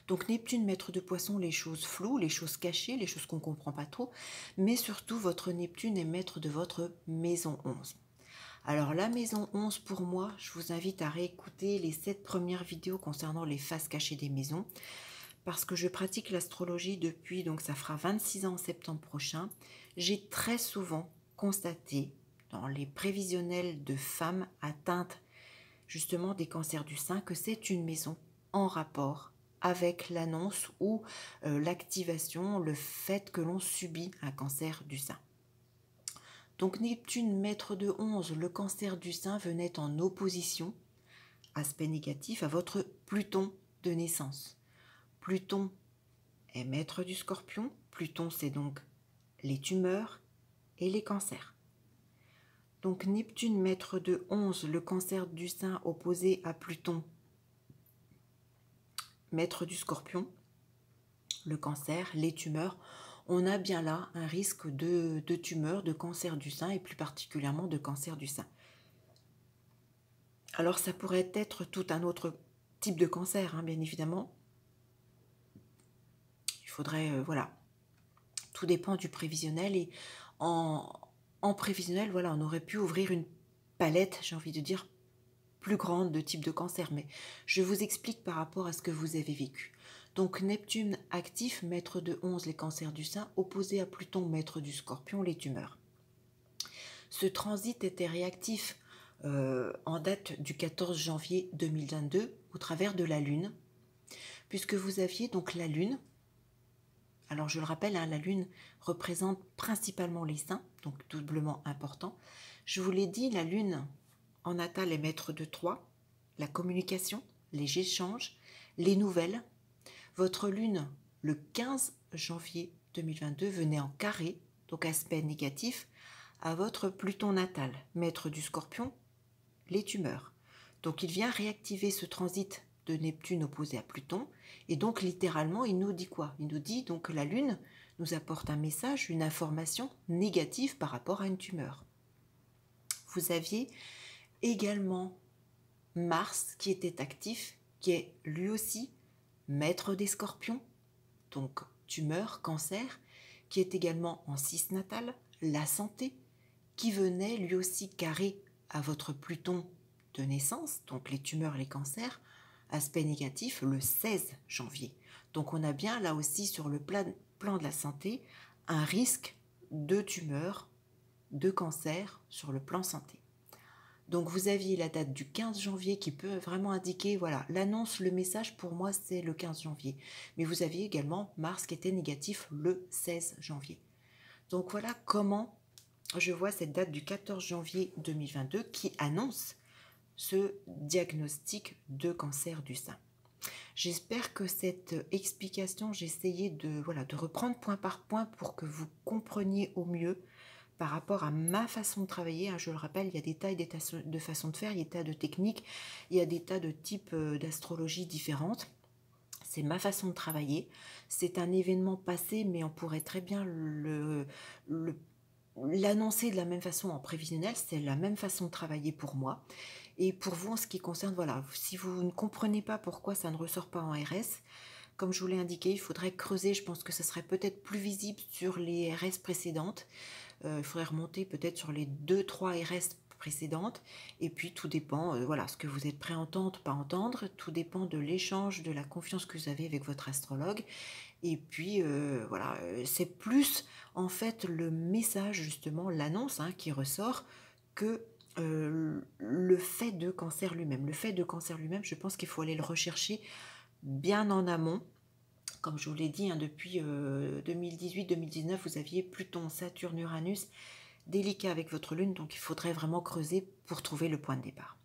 Donc Neptune, maître de poisson, les choses floues, les choses cachées, les choses qu'on ne comprend pas trop, mais surtout votre Neptune est maître de votre maison 11. Alors la maison 11, pour moi, je vous invite à réécouter les 7 premières vidéos concernant les faces cachées des maisons, parce que je pratique l'astrologie depuis, donc ça fera 26 ans en septembre prochain. J'ai très souvent constaté dans les prévisionnels de femmes atteintes justement des cancers du sein que c'est une maison en rapport avec l'annonce ou l'activation, le fait que l'on subit un cancer du sein. Donc Neptune, maître de 11, le cancer du sein venait en opposition, aspect négatif, à votre Pluton de naissance. Pluton est maître du Scorpion. Pluton, c'est donc les tumeurs et les cancers. Donc Neptune, maître de 11, le cancer du sein opposé à Pluton, maître du Scorpion, le cancer, les tumeurs, on a bien là un risque de tumeur, de cancer du sein et plus particulièrement de cancer du sein. Alors ça pourrait être tout un autre type de cancer, hein, bien évidemment. Il faudrait, voilà, tout dépend du prévisionnel et en prévisionnel, voilà, on aurait pu ouvrir une palette, j'ai envie de dire, plus grande de types de cancer, mais je vous explique par rapport à ce que vous avez vécu. Donc Neptune actif, maître de 11, les cancers du sein, opposé à Pluton, maître du Scorpion, les tumeurs. Ce transit était réactif en date du 14 janvier 2022 au travers de la Lune, puisque vous aviez donc la Lune. Alors je le rappelle, hein, la Lune représente principalement les seins, donc doublement important. Je vous l'ai dit, la Lune en natal est maître de 3, la communication, les échanges, les nouvelles. Votre Lune, le 15 janvier 2022, venait en carré, donc aspect négatif, à votre Pluton natal, maître du Scorpion, les tumeurs. Donc il vient réactiver ce transit de Neptune opposé à Pluton, et donc littéralement il nous dit quoi? Il nous dit donc que la Lune nous apporte un message, une information négative par rapport à une tumeur. Vous aviez également Mars qui était actif, qui est lui aussi maître des Scorpions, donc tumeur, cancer, qui est également en cis natal, la santé, qui venait lui aussi carré à votre Pluton de naissance, donc les tumeurs, les cancers, aspect négatif le 16 janvier. Donc on a bien là aussi sur le plan de la santé un risque de tumeur, de cancer sur le plan santé. Donc vous aviez la date du 15 janvier qui peut vraiment indiquer, voilà, l'annonce, le message pour moi c'est le 15 janvier. Mais vous aviez également Mars qui était négatif le 16 janvier. Donc voilà comment je vois cette date du 14 janvier 2022 qui annonce ce diagnostic de cancer du sein. J'espère que cette explication, j'ai essayé de, voilà, de reprendre point par point pour que vous compreniez au mieux par rapport à ma façon de travailler. Je le rappelle, il y a des tas et des tas de façons de faire, il y a des tas de techniques, il y a des tas de types d'astrologie différentes. C'est ma façon de travailler. C'est un événement passé, mais on pourrait très bien l'annoncer de la même façon en prévisionnel. C'est la même façon de travailler pour moi. Et pour vous, en ce qui concerne, voilà, si vous ne comprenez pas pourquoi ça ne ressort pas en RS, comme je vous l'ai indiqué, il faudrait creuser. Je pense que ça serait peut-être plus visible sur les RS précédentes. Il faudrait remonter peut-être sur les 2-3 RS précédentes. Et puis tout dépend, voilà, ce que vous êtes prêt à entendre, pas entendre. Tout dépend de l'échange, de la confiance que vous avez avec votre astrologue. Et puis voilà, c'est plus en fait le message, justement, l'annonce qui ressort que le fait de cancer lui-même. Le fait de cancer lui-même, je pense qu'il faut aller le rechercher bien en amont. Comme je vous l'ai dit, depuis 2018-2019, vous aviez Pluton, Saturne, Uranus, délicat avec votre lune, donc il faudrait vraiment creuser pour trouver le point de départ.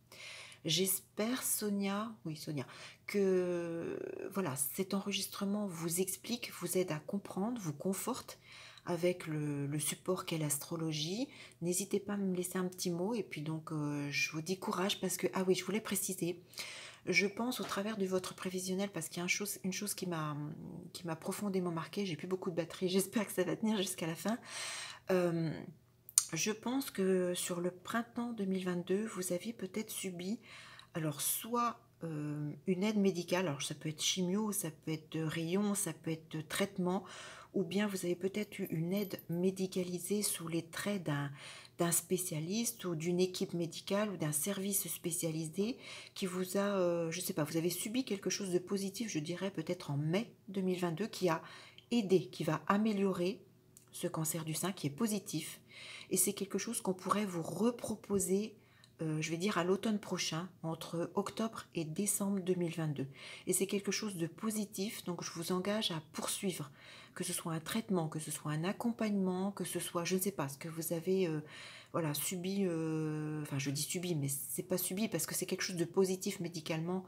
J'espère, Sonia, oui Sonia, que voilà, cet enregistrement vous explique, vous aide à comprendre, vous conforte avec le support qu'est l'astrologie. N'hésitez pas à me laisser un petit mot et puis donc je vous dis courage parce que, ah oui, je voulais préciser, je pense au travers de votre prévisionnel parce qu'il y a une chose qui m'a profondément marqué. J'ai plus beaucoup de batterie, j'espère que ça va tenir jusqu'à la fin. Je pense que sur le printemps 2022, vous aviez peut-être subi, alors soit une aide médicale, alors ça peut être chimio, ça peut être de rayons, ça peut être de traitement, ou bien vous avez peut-être eu une aide médicalisée sous les traits d'un spécialiste ou d'une équipe médicale ou d'un service spécialisé qui vous a, je ne sais pas, vous avez subi quelque chose de positif, je dirais peut-être en mai 2022, qui a aidé, qui va améliorer ce cancer du sein, qui est positif. Et c'est quelque chose qu'on pourrait vous reproposer, je vais dire à l'automne prochain, entre octobre et décembre 2022. Et c'est quelque chose de positif, donc je vous engage à poursuivre, que ce soit un traitement, que ce soit un accompagnement, que ce soit, je ne sais pas, ce que vous avez voilà, subi, enfin je dis subi, mais c'est pas subi parce que c'est quelque chose de positif médicalement,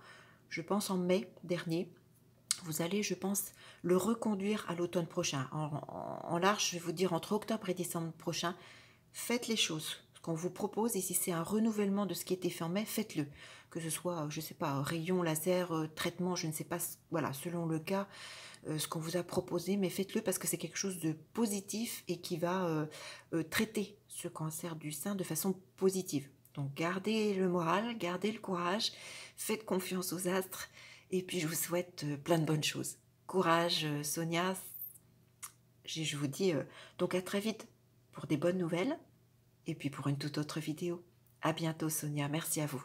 je pense en mai dernier. Vous allez, je pense, le reconduire à l'automne prochain. En large, je vais vous dire entre octobre et décembre prochain, faites les choses, ce qu'on vous propose, et si c'est un renouvellement de ce qui était fait en mai, faites-le. Que ce soit, je ne sais pas, rayon, laser, traitement, je ne sais pas, voilà, selon le cas, ce qu'on vous a proposé, mais faites-le parce que c'est quelque chose de positif et qui va traiter ce cancer du sein de façon positive. Donc gardez le moral, gardez le courage, faites confiance aux astres, et puis je vous souhaite plein de bonnes choses. Courage, Sonia. Je vous dis donc à très vite pour des bonnes nouvelles et puis pour une toute autre vidéo. À bientôt, Sonia. Merci à vous.